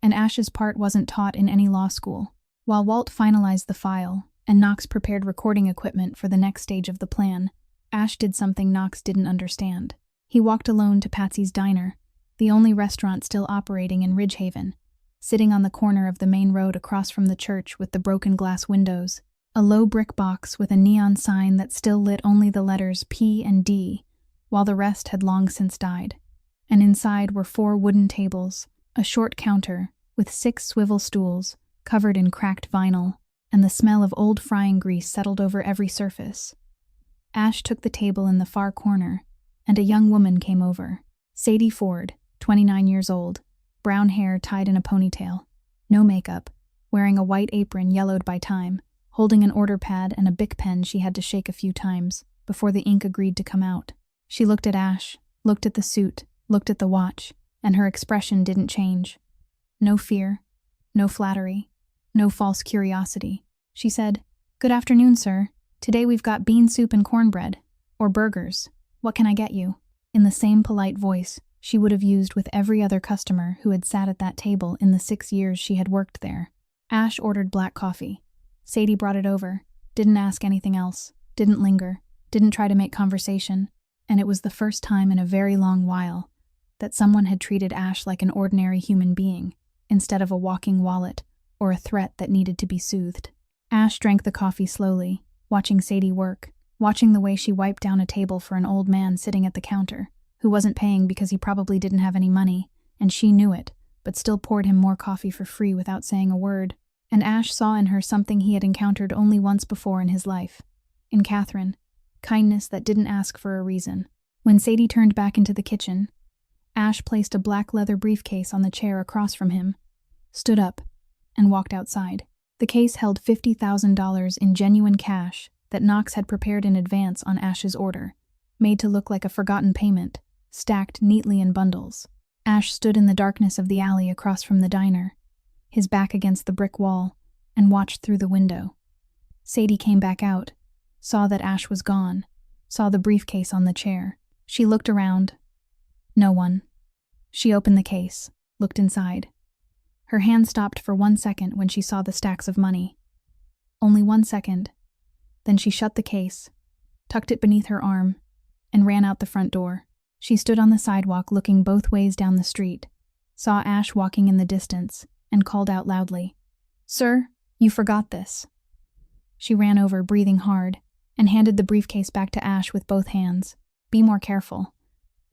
S1: and Ash's part wasn't taught in any law school. While Walt finalized the file, and Knox prepared recording equipment for the next stage of the plan, Ash did something Knox didn't understand. He walked alone to Patsy's Diner, the only restaurant still operating in Ridgehaven, sitting on the corner of the main road across from the church with the broken glass windows, a low brick box with a neon sign that still lit only the letters P and D, while the rest had long since died. And inside were 4 wooden tables, a short counter with 6 swivel stools covered in cracked vinyl, and the smell of old frying grease settled over every surface. Ash took the table in the far corner, and a young woman came over. Sadie Ford, 29 years old, brown hair tied in a ponytail, no makeup, wearing a white apron yellowed by time, holding an order pad and a Bic pen she had to shake a few times before the ink agreed to come out. She looked at Ash, looked at the suit, looked at the watch, and her expression didn't change. No fear, no flattery, no false curiosity. She said, "Good afternoon, sir. Today we've got bean soup and cornbread, or burgers. What can I get you?" In the same polite voice she would have used with every other customer who had sat at that table in the 6 years she had worked there. Ash ordered black coffee. Sadie brought it over, didn't ask anything else, didn't linger, didn't try to make conversation, and it was the first time in a very long while that someone had treated Ash like an ordinary human being, instead of a walking wallet or a threat that needed to be soothed. Ash drank the coffee slowly, watching Sadie work, watching the way she wiped down a table for an old man sitting at the counter, who wasn't paying because he probably didn't have any money, and she knew it, but still poured him more coffee for free without saying a word. And Ash saw in her something he had encountered only once before in his life. In Catherine, kindness that didn't ask for a reason. When Sadie turned back into the kitchen, Ash placed a black leather briefcase on the chair across from him, stood up, and walked outside. The case held $50,000 in genuine cash that Knox had prepared in advance on Ash's order, made to look like a forgotten payment, stacked neatly in bundles. Ash stood in the darkness of the alley across from the diner, his back against the brick wall, and watched through the window. Sadie came back out, saw that Ash was gone, saw the briefcase on the chair. She looked around. No one. She opened the case, looked inside. Her hand stopped for 1 second when she saw the stacks of money. Only 1 second. Then she shut the case, tucked it beneath her arm, and ran out the front door. She stood on the sidewalk looking both ways down the street, saw Ash walking in the distance, and called out loudly, "Sir, you forgot this." She ran over, breathing hard, and handed the briefcase back to Ash with both hands. "Be more careful.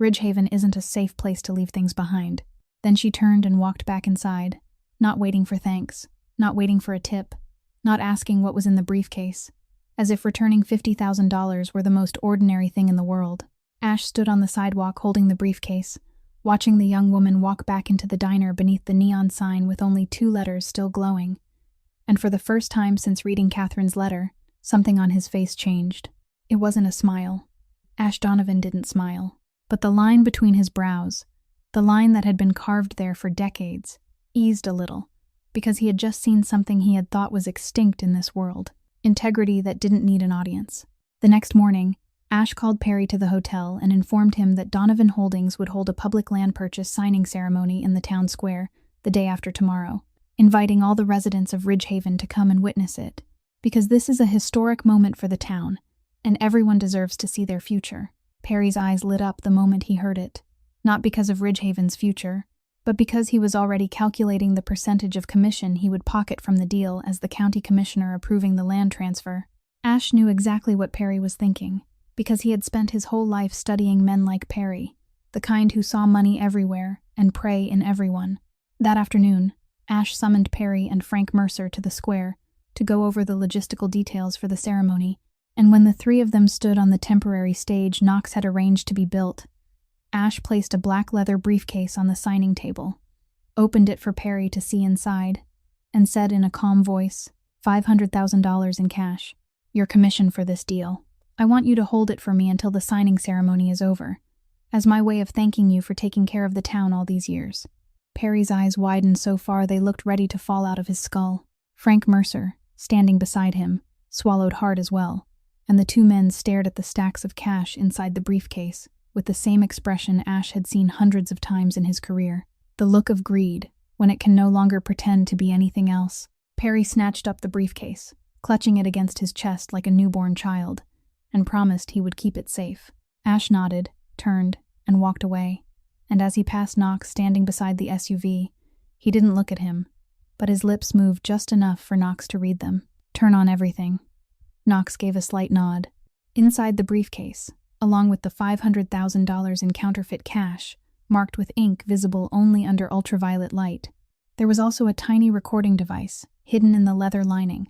S1: Ridgehaven isn't a safe place to leave things behind." Then she turned and walked back inside, not waiting for thanks, not waiting for a tip, not asking what was in the briefcase, as if returning $50,000 were the most ordinary thing in the world. Ash stood on the sidewalk holding the briefcase, watching the young woman walk back into the diner beneath the neon sign with only 2 letters still glowing. And for the first time since reading Catherine's letter, something on his face changed. It wasn't a smile. Ash Donovan didn't smile, but the line between his brows, the line that had been carved there for decades, eased a little, because he had just seen something he had thought was extinct in this world, integrity that didn't need an audience. The next morning, Ash called Perry to the hotel and informed him that Donovan Holdings would hold a public land purchase signing ceremony in the town square the day after tomorrow, inviting all the residents of Ridgehaven to come and witness it, because this is a historic moment for the town, and everyone deserves to see their future. Perry's eyes lit up the moment he heard it, not because of Ridgehaven's future, but because he was already calculating the percentage of commission he would pocket from the deal as the county commissioner approving the land transfer. Ash knew exactly what Perry was thinking, because he had spent his whole life studying men like Perry, the kind who saw money everywhere and prey in everyone. That afternoon, Ash summoned Perry and Frank Mercer to the square to go over the logistical details for the ceremony, and when the three of them stood on the temporary stage Knox had arranged to be built, Ash placed a black leather briefcase on the signing table, opened it for Perry to see inside, and said in a calm voice, $500,000 in cash. Your commission for this deal. I want you to hold it for me until the signing ceremony is over, as my way of thanking you for taking care of the town all these years. Perry's eyes widened so far they looked ready to fall out of his skull. Frank Mercer, standing beside him, swallowed hard as well, and the two men stared at the stacks of cash inside the briefcase with the same expression Ash had seen hundreds of times in his career, the look of greed when it can no longer pretend to be anything else. Perry snatched up the briefcase, clutching it against his chest like a newborn child, and promised he would keep it safe. Ash nodded, turned, and walked away, and as he passed Knox standing beside the SUV, he didn't look at him, but his lips moved just enough for Knox to read them. Turn on everything. Knox gave a slight nod. Inside the briefcase, along with the $500,000 in counterfeit cash, marked with ink visible only under ultraviolet light, there was also a tiny recording device hidden in the leather lining,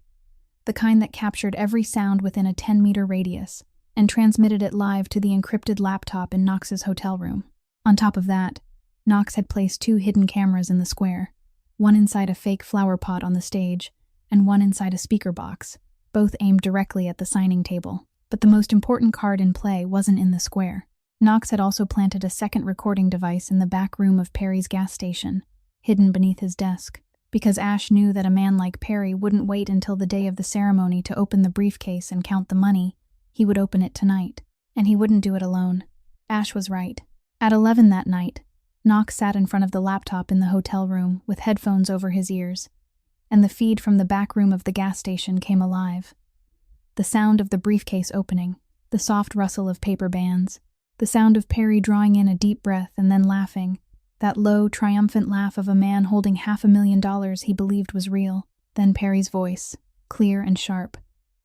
S1: the kind that captured every sound within a 10-meter radius and transmitted it live to the encrypted laptop in Knox's hotel room. On top of that, Knox had placed two hidden cameras in the square, one inside a fake flower pot on the stage and one inside a speaker box, both aimed directly at the signing table. But the most important card in play wasn't in the square. Knox had also planted a second recording device in the back room of Perry's gas station, hidden beneath his desk, because Ash knew that a man like Perry wouldn't wait until the day of the ceremony to open the briefcase and count the money. He would open it tonight, and he wouldn't do it alone. Ash was right. At 11 that night, Knox sat in front of the laptop in the hotel room with headphones over his ears, and the feed from the back room of the gas station came alive. The sound of the briefcase opening, the soft rustle of paper bands, the sound of Perry drawing in a deep breath and then laughing, that low, triumphant laugh of a man holding $500,000 he believed was real. Then Perry's voice, clear and sharp,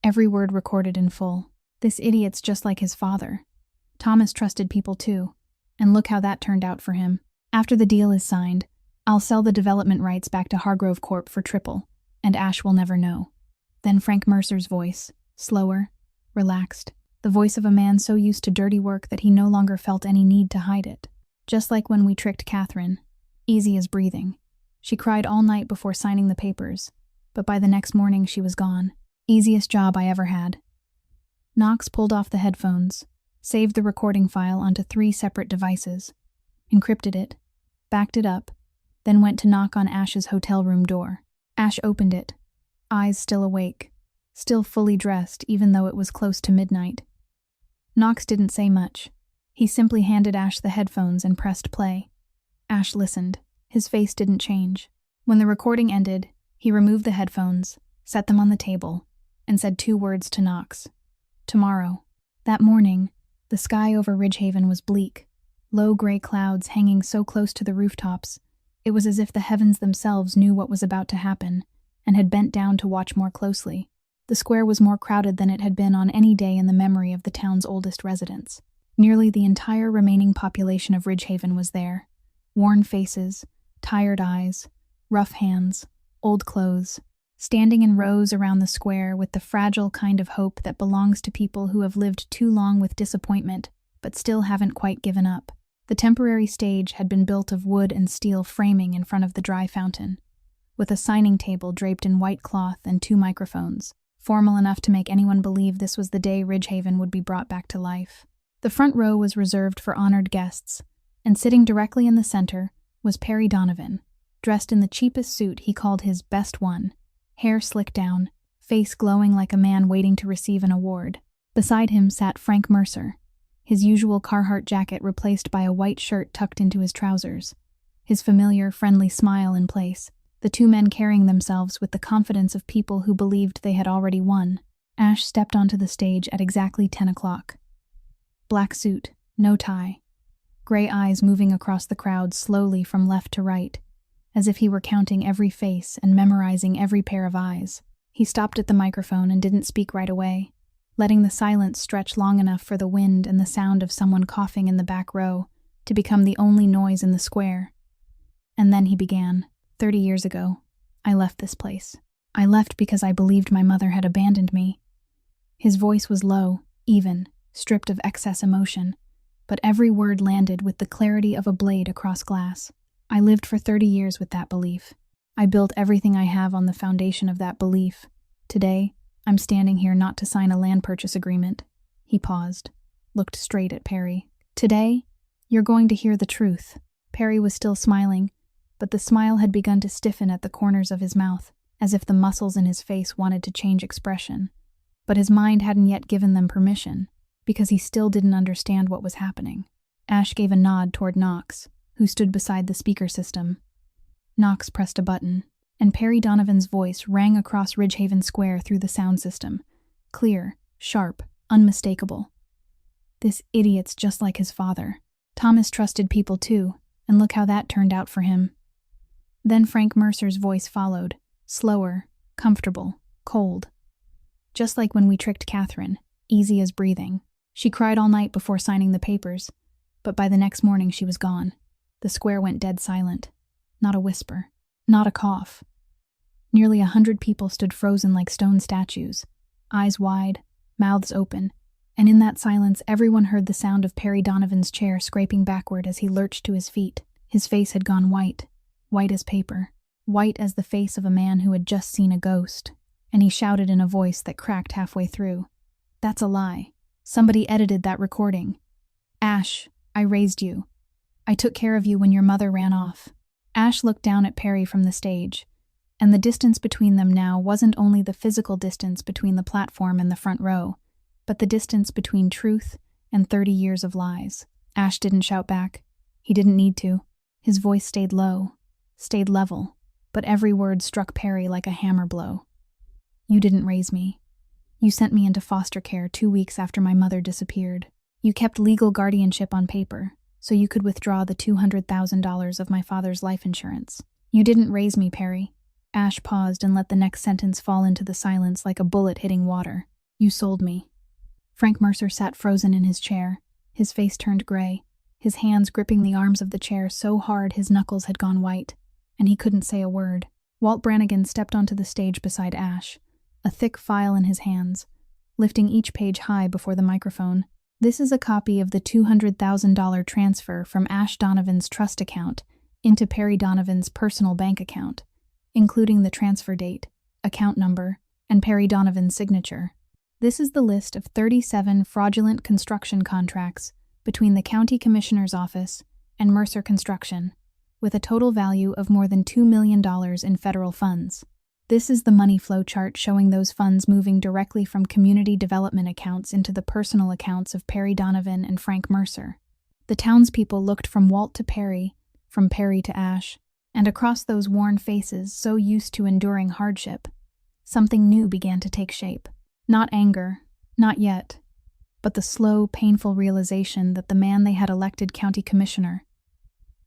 S1: every word recorded in full. This idiot's just like his father. Thomas trusted people too, and look how that turned out for him. After the deal is signed, I'll sell the development rights back to Hargrove Corp for triple, and Ash will never know. Then Frank Mercer's voice, slower, relaxed, the voice of a man so used to dirty work that he no longer felt any need to hide it. Just like when we tricked Catherine, easy as breathing. She cried all night before signing the papers, but by the next morning she was gone. Easiest job I ever had. Knox pulled off the headphones, saved the recording file onto 3 separate devices, encrypted it, backed it up, then went to knock on Ash's hotel room door. Ash opened it, eyes still awake, still fully dressed even though it was close to midnight. Knox didn't say much. He simply handed Ash the headphones and pressed play. Ash listened. His face didn't change. When the recording ended, he removed the headphones, set them on the table, and said 2 words to Knox. Tomorrow. That morning, the sky over Ridgehaven was bleak, low gray clouds hanging so close to the rooftops, it was as if the heavens themselves knew what was about to happen and had bent down to watch more closely. The square was more crowded than it had been on any day in the memory of the town's oldest residents. Nearly the entire remaining population of Ridgehaven was there. Worn faces, tired eyes, rough hands, old clothes, standing in rows around the square with the fragile kind of hope that belongs to people who have lived too long with disappointment, but still haven't quite given up. The temporary stage had been built of wood and steel framing in front of the dry fountain, with a signing table draped in white cloth and 2 microphones, formal enough to make anyone believe this was the day Ridgehaven would be brought back to life. The front row was reserved for honored guests, and sitting directly in the center was Perry Donovan, dressed in the cheapest suit he called his best one, hair slicked down, face glowing like a man waiting to receive an award. Beside him sat Frank Mercer, his usual Carhartt jacket replaced by a white shirt tucked into his trousers, his familiar, friendly smile in place, the two men carrying themselves with the confidence of people who believed they had already won. Ash stepped onto the stage at exactly 10 o'clock. Black suit, no tie, gray eyes moving across the crowd slowly from left to right, as if he were counting every face and memorizing every pair of eyes. He stopped at the microphone and didn't speak right away, letting the silence stretch long enough for the wind and the sound of someone coughing in the back row to become the only noise in the square. And then he began. 30 years ago, I left this place. I left because I believed my mother had abandoned me. His voice was low, even, stripped of excess emotion, but every word landed with the clarity of a blade across glass. I lived for 30 years with that belief. I built everything I have on the foundation of that belief. Today, I'm standing here not to sign a land purchase agreement. He paused, looked straight at Perry. Today, you're going to hear the truth. Perry was still smiling, but the smile had begun to stiffen at the corners of his mouth, as if the muscles in his face wanted to change expression. But his mind hadn't yet given them permission, because he still didn't understand what was happening. Ash gave a nod toward Knox, who stood beside the speaker system. Knox pressed a button, and Perry Donovan's voice rang across Ridgehaven Square through the sound system. Clear, sharp, unmistakable. This idiot's just like his father. Thomas trusted people too, and look how that turned out for him. Then Frank Mercer's voice followed, slower, comfortable, cold. Just like when we tricked Catherine, easy as breathing. She cried all night before signing the papers, but by the next morning she was gone. The square went dead silent. Not a whisper, not a cough. Nearly 100 people stood frozen like stone statues, eyes wide, mouths open, and in that silence everyone heard the sound of Perry Donovan's chair scraping backward as he lurched to his feet. His face had gone white, white as paper, white as the face of a man who had just seen a ghost, and he shouted in a voice that cracked halfway through. That's a lie. Somebody edited that recording. Ash, I raised you. I took care of you when your mother ran off. Ash looked down at Perry from the stage, and the distance between them now wasn't only the physical distance between the platform and the front row, but the distance between truth and 30 years of lies. Ash didn't shout back. He didn't need to. His voice stayed low, stayed level, but every word struck Perry like a hammer blow. You didn't raise me. You sent me into foster care 2 weeks after my mother disappeared. You kept legal guardianship on paper, so you could withdraw the $200,000 of my father's life insurance. You didn't raise me, Perry. Ash paused and let the next sentence fall into the silence like a bullet hitting water. You sold me. Frank Mercer sat frozen in his chair, his face turned gray, his hands gripping the arms of the chair so hard his knuckles had gone white, and he couldn't say a word. Walt Brannigan stepped onto the stage beside Ash, a thick file in his hands, lifting each page high before the microphone. This is a copy of the $200,000 transfer from Ash Donovan's trust account into Perry Donovan's personal bank account, including the transfer date, account number, and Perry Donovan's signature. This is the list of 37 fraudulent construction contracts between the County Commissioner's Office and Mercer Construction, with a total value of more than $2 million in federal funds. This is the money flow chart showing those funds moving directly from community development accounts into the personal accounts of Perry Donovan and Frank Mercer. The townspeople looked from Walt to Perry, from Perry to Ash, and across those worn faces so used to enduring hardship, something new began to take shape. Not anger, not yet, but the slow, painful realization that the man they had elected county commissioner,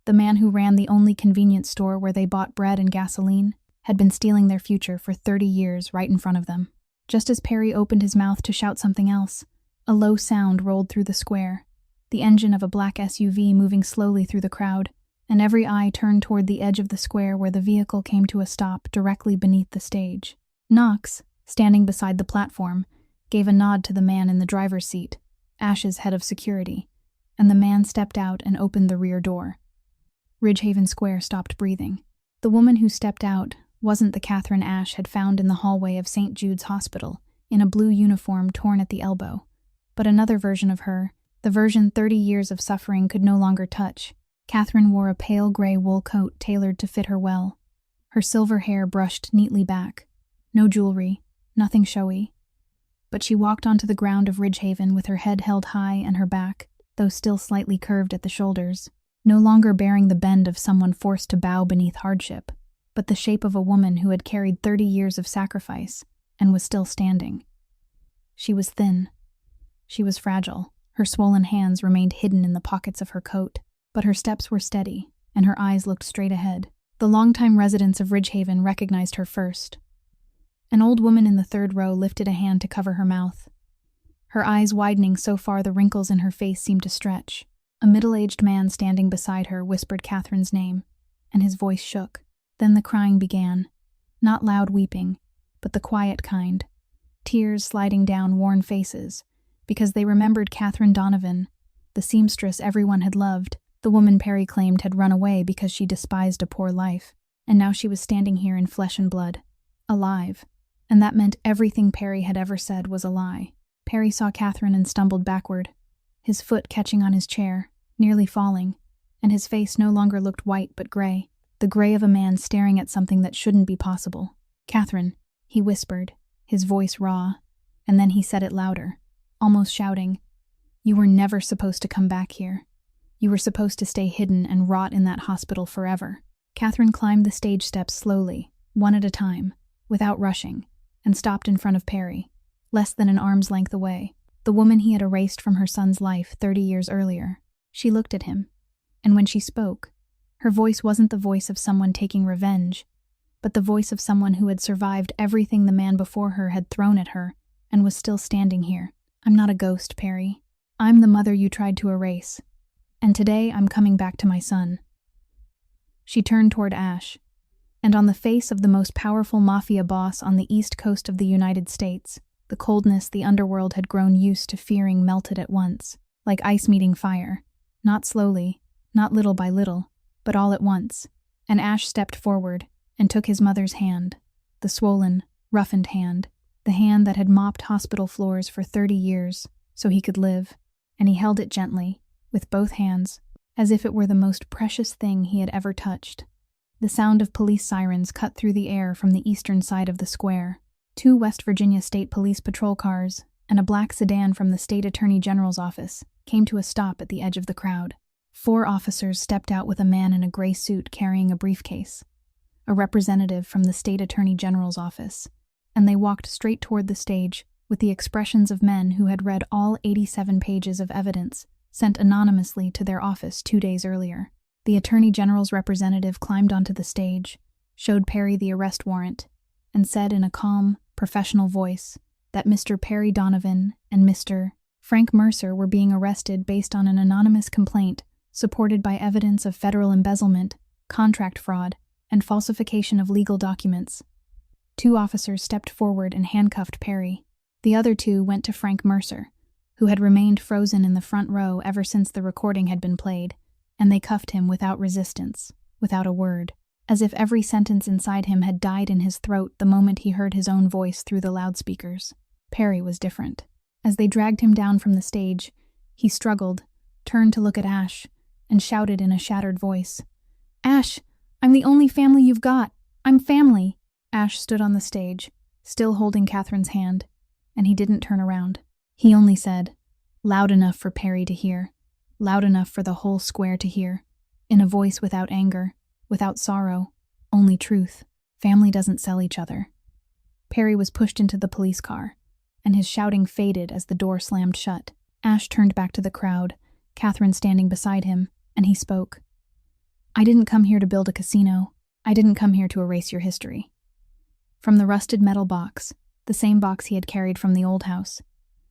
S1: the man who ran the only convenience store where they bought bread and gasoline, had been stealing their future for 30 years right in front of them. Just as Perry opened his mouth to shout something else, a low sound rolled through the square, the engine of a black SUV moving slowly through the crowd, and every eye turned toward the edge of the square where the vehicle came to a stop directly beneath the stage. Knox, standing beside the platform, gave a nod to the man in the driver's seat, Ash's head of security, and the man stepped out and opened the rear door. Ridgehaven Square stopped breathing. The woman who stepped out wasn't the Catherine Ash had found in the hallway of St. Jude's Hospital, in a blue uniform torn at the elbow, but another version of her, the version 30 years of suffering could no longer touch. Catherine wore a pale gray wool coat tailored to fit her well, her silver hair brushed neatly back. No jewelry, nothing showy. But she walked onto the ground of Ridgehaven with her head held high and her back, though still slightly curved at the shoulders, no longer bearing the bend of someone forced to bow beneath hardship, but the shape of a woman who had carried 30 years of sacrifice and was still standing. She was thin. She was fragile. Her swollen hands remained hidden in the pockets of her coat, but her steps were steady, and her eyes looked straight ahead. The longtime residents of Ridgehaven recognized her first. An old woman in the third row lifted a hand to cover her mouth. Her eyes widening so far the wrinkles in her face seemed to stretch. A middle-aged man standing beside her whispered Catherine's name, and his voice shook. Then the crying began. Not loud weeping, but the quiet kind. Tears sliding down worn faces, because they remembered Catherine Donovan, the seamstress everyone had loved, the woman Perry claimed had run away because she despised a poor life, and now she was standing here in flesh and blood, alive, and that meant everything Perry had ever said was a lie. Perry saw Catherine and stumbled backward, his foot catching on his chair, nearly falling, and his face no longer looked white but gray, the gray of a man staring at something that shouldn't be possible. "Catherine," he whispered, his voice raw, and then he said it louder, almost shouting, "You were never supposed to come back here. You were supposed to stay hidden and rot in that hospital forever." Catherine climbed the stage steps slowly, one at a time, without rushing, and stopped in front of Perry, less than an arm's length away, the woman he had erased from her son's life 30 years earlier. She looked at him, and when she spoke, her voice wasn't the voice of someone taking revenge, but the voice of someone who had survived everything the man before her had thrown at her and was still standing here. "I'm not a ghost, Perry. I'm the mother you tried to erase. And today I'm coming back to my son." She turned toward Ash, and on the face of the most powerful mafia boss on the east coast of the United States, the coldness the underworld had grown used to fearing melted at once, like ice meeting fire, not slowly, not little by little, but all at once. And Ash stepped forward and took his mother's hand, the swollen, roughened hand, the hand that had mopped hospital floors for 30 years so he could live, and he held it gently, with both hands, as if it were the most precious thing he had ever touched. The sound of police sirens cut through the air from the eastern side of the square. 2 West Virginia State Police patrol cars and a black sedan from the State Attorney General's office came to a stop at the edge of the crowd. 4 officers stepped out with a man in a gray suit carrying a briefcase, a representative from the State Attorney General's office, and they walked straight toward the stage with the expressions of men who had read all 87 pages of evidence sent anonymously to their office 2 days earlier. The Attorney General's representative climbed onto the stage, showed Perry the arrest warrant, and said in a calm, professional voice that Mr. Perry Donovan and Mr. Frank Mercer were being arrested based on an anonymous complaint supported by evidence of federal embezzlement, contract fraud, and falsification of legal documents. 2 officers stepped forward and handcuffed Perry. The other 2 went to Frank Mercer, who had remained frozen in the front row ever since the recording had been played, and they cuffed him without resistance, without a word, as if every sentence inside him had died in his throat the moment he heard his own voice through the loudspeakers. Perry was different. As they dragged him down from the stage, he struggled, turned to look at Ash, and shouted in a shattered voice, "Ash, I'm the only family you've got. I'm family." Ash stood on the stage, still holding Catherine's hand, and he didn't turn around. He only said, loud enough for Perry to hear, loud enough for the whole square to hear, in a voice without anger, without sorrow, only truth. "Family doesn't sell each other." Perry was pushed into the police car, and his shouting faded as the door slammed shut. Ash turned back to the crowd, Catherine standing beside him, and he spoke. "I didn't come here to build a casino. I didn't come here to erase your history." From the rusted metal box, the same box he had carried from the old house,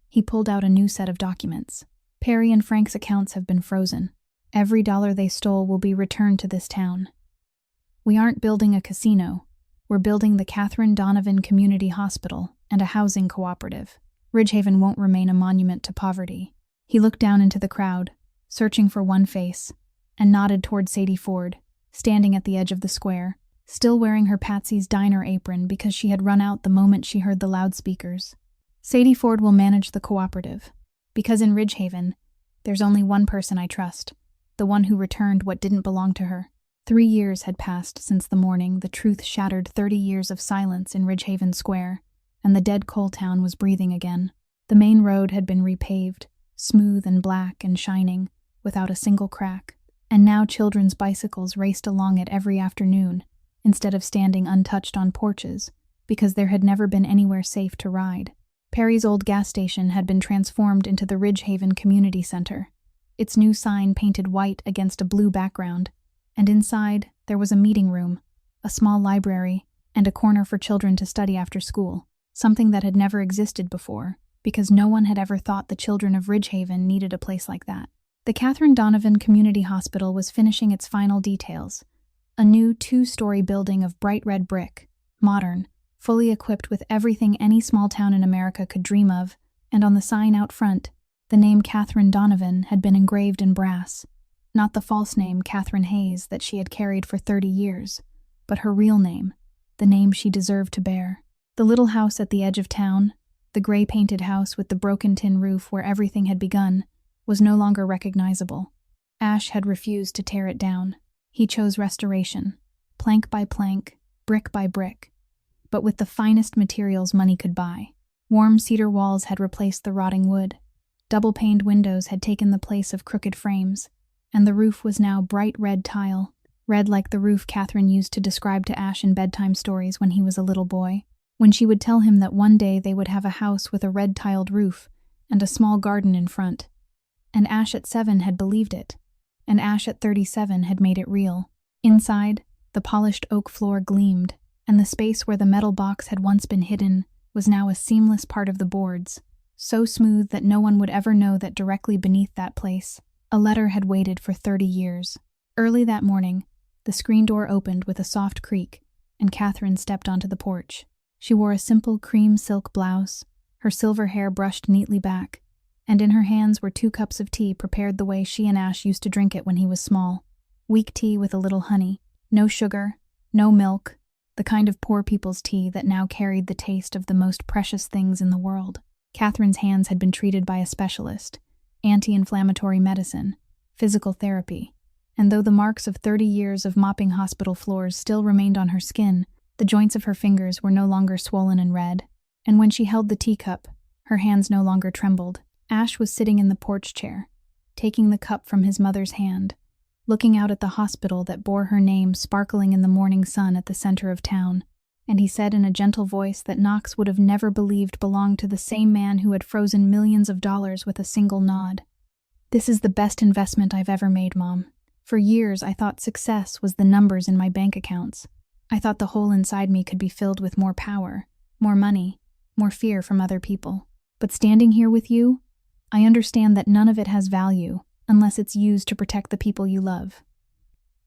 S1: he pulled out a new set of documents. "Perry and Frank's accounts have been frozen. Every dollar they stole will be returned to this town. We aren't building a casino. We're building the Catherine Donovan Community Hospital and a housing cooperative. Ridgehaven won't remain a monument to poverty." He looked down into the crowd, searching for one face, and nodded toward Sadie Ford, standing at the edge of the square, still wearing her Patsy's Diner apron because she had run out the moment she heard the loudspeakers. "Sadie Ford will manage the cooperative, because in Ridgehaven, There's only one person I trust, the one who returned what didn't belong to her. 3 years had passed since the morning the truth shattered 30 years of silence in Ridgehaven Square, and the dead coal town was breathing again. The main road had been repaved, smooth and black and shining, without a single crack, and now children's bicycles raced along it every afternoon, instead of standing untouched on porches, because there had never been anywhere safe to ride. Perry's old gas station had been transformed into the Ridgehaven Community Center, its new sign painted white against a blue background, and inside there was a meeting room, a small library, and a corner for children to study after school, something that had never existed before, because no one had ever thought the children of Ridgehaven needed a place like that. The Catherine Donovan Community Hospital was finishing its final details, a new 2-story building of bright red brick, modern, fully equipped with everything any small town in America could dream of, and on the sign out front, the name Catherine Donovan had been engraved in brass. Not the false name Catherine Hayes that she had carried for 30 years, but her real name, the name she deserved to bear. The little house at the edge of town, the gray-painted house with the broken tin roof where everything had begun, was no longer recognizable. Ash had refused to tear it down. He chose restoration, plank by plank, brick by brick, but with the finest materials money could buy. Warm cedar walls had replaced the rotting wood. Double-paned windows had taken the place of crooked frames, and the roof was now bright red tile, red like the roof Catherine used to describe to Ash in bedtime stories when he was a little boy, when she would tell him that one day they would have a house with a red-tiled roof and a small garden in front. And Ash at 7 had believed it, and Ash at 37 had made it real. Inside, the polished oak floor gleamed, and the space where the metal box had once been hidden was now a seamless part of the boards, so smooth that no one would ever know that directly beneath that place, a letter had waited for 30 years. Early that morning, the screen door opened with a soft creak, and Catherine stepped onto the porch. She wore a simple cream silk blouse, her silver hair brushed neatly back, and in her hands were 2 cups of tea prepared the way she and Ash used to drink it when he was small. Weak tea with a little honey, no sugar, no milk, the kind of poor people's tea that now carried the taste of the most precious things in the world. Catherine's hands had been treated by a specialist, anti-inflammatory medicine, physical therapy, and though the marks of 30 years of mopping hospital floors still remained on her skin, the joints of her fingers were no longer swollen and red, and when she held the teacup, her hands no longer trembled. Ash was sitting in the porch chair, taking the cup from his mother's hand, looking out at the hospital that bore her name sparkling in the morning sun at the center of town, and he said in a gentle voice that Knox would have never believed belonged to the same man who had frozen millions of dollars with a single nod. "This is the best investment I've ever made, Mom. For years I thought success was the numbers in my bank accounts. I thought the hole inside me could be filled with more power, more money, more fear from other people. But standing here with you, I understand that none of it has value unless it's used to protect the people you love."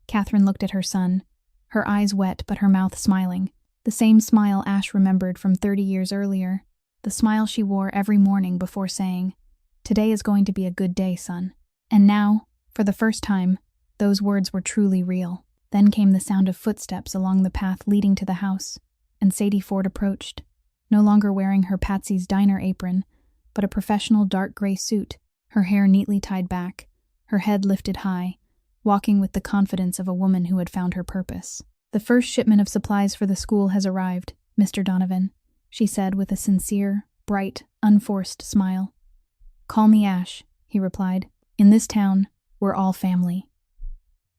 S1: Catherine looked at her son, her eyes wet but her mouth smiling, the same smile Ash remembered from 30 years earlier, the smile she wore every morning before saying, "Today is going to be a good day, son." And now, for the first time, those words were truly real. Then came the sound of footsteps along the path leading to the house, and Sadie Ford approached, no longer wearing her Patsy's Diner apron, but a professional dark gray suit, her hair neatly tied back, her head lifted high, walking with the confidence of a woman who had found her purpose. "The first shipment of supplies for the school has arrived, Mr. Donovan," she said with a sincere, bright, unforced smile. "Call me Ash," he replied. "In this town, we're all family."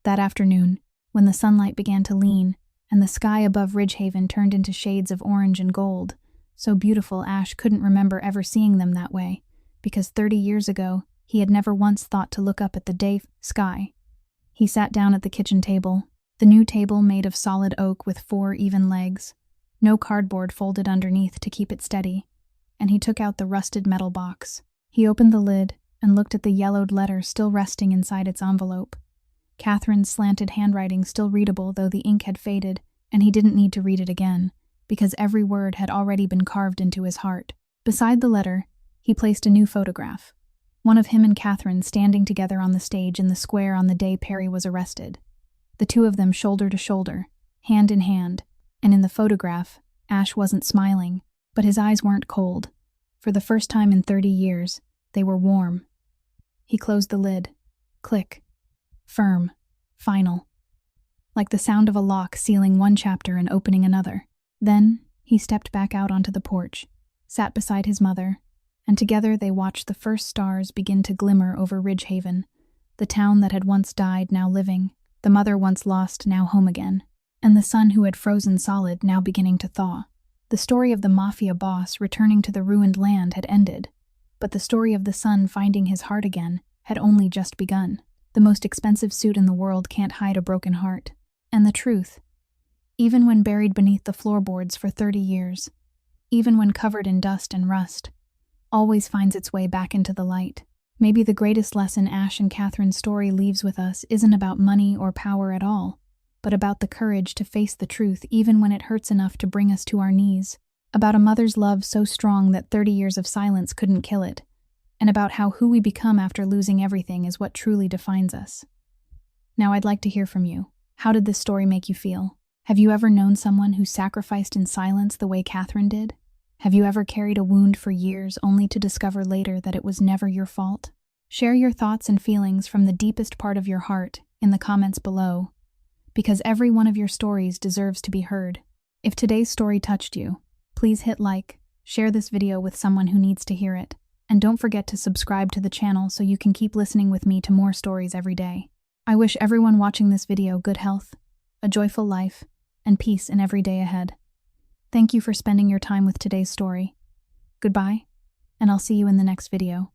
S1: That afternoon, when the sunlight began to lean, and the sky above Ridgehaven turned into shades of orange and gold, so beautiful Ash couldn't remember ever seeing them that way, because 30 years ago, he had never once thought to look up at the day sky. He sat down at the kitchen table, the new table made of solid oak with 4 even legs, no cardboard folded underneath to keep it steady, and he took out the rusted metal box. He opened the lid and looked at the yellowed letter still resting inside its envelope. Catherine's slanted handwriting still readable though the ink had faded, and he didn't need to read it again, because every word had already been carved into his heart. Beside the letter, he placed a new photograph, one of him and Catherine standing together on the stage in the square on the day Perry was arrested. The 2 of them shoulder to shoulder, hand in hand, and in the photograph, Ash wasn't smiling, but his eyes weren't cold. For the first time in 30 years, they were warm. He closed the lid. Click. Firm. Final. Like the sound of a lock sealing one chapter and opening another. Then, he stepped back out onto the porch, sat beside his mother, and together they watched the first stars begin to glimmer over Ridgehaven, the town that had once died, now living, the mother once lost, now home again, and the sun who had frozen solid, now beginning to thaw. The story of the Mafia boss returning to the ruined land had ended, but the story of the son finding his heart again had only just begun. The most expensive suit in the world can't hide a broken heart. And the truth, even when buried beneath the floorboards for 30 years, even when covered in dust and rust, always finds its way back into the light. Maybe the greatest lesson Ash and Catherine's story leaves with us isn't about money or power at all, but about the courage to face the truth even when it hurts enough to bring us to our knees, about a mother's love so strong that 30 years of silence couldn't kill it, and about how who we become after losing everything is what truly defines us. Now I'd like to hear from you. How did this story make you feel? Have you ever known someone who sacrificed in silence the way Catherine did? Have you ever carried a wound for years only to discover later that it was never your fault? Share your thoughts and feelings from the deepest part of your heart in the comments below, because every one of your stories deserves to be heard. If today's story touched you, please hit like, share this video with someone who needs to hear it, and don't forget to subscribe to the channel so you can keep listening with me to more stories every day. I wish everyone watching this video good health, a joyful life, and peace in every day ahead. Thank you for spending your time with today's story. Goodbye, and I'll see you in the next video.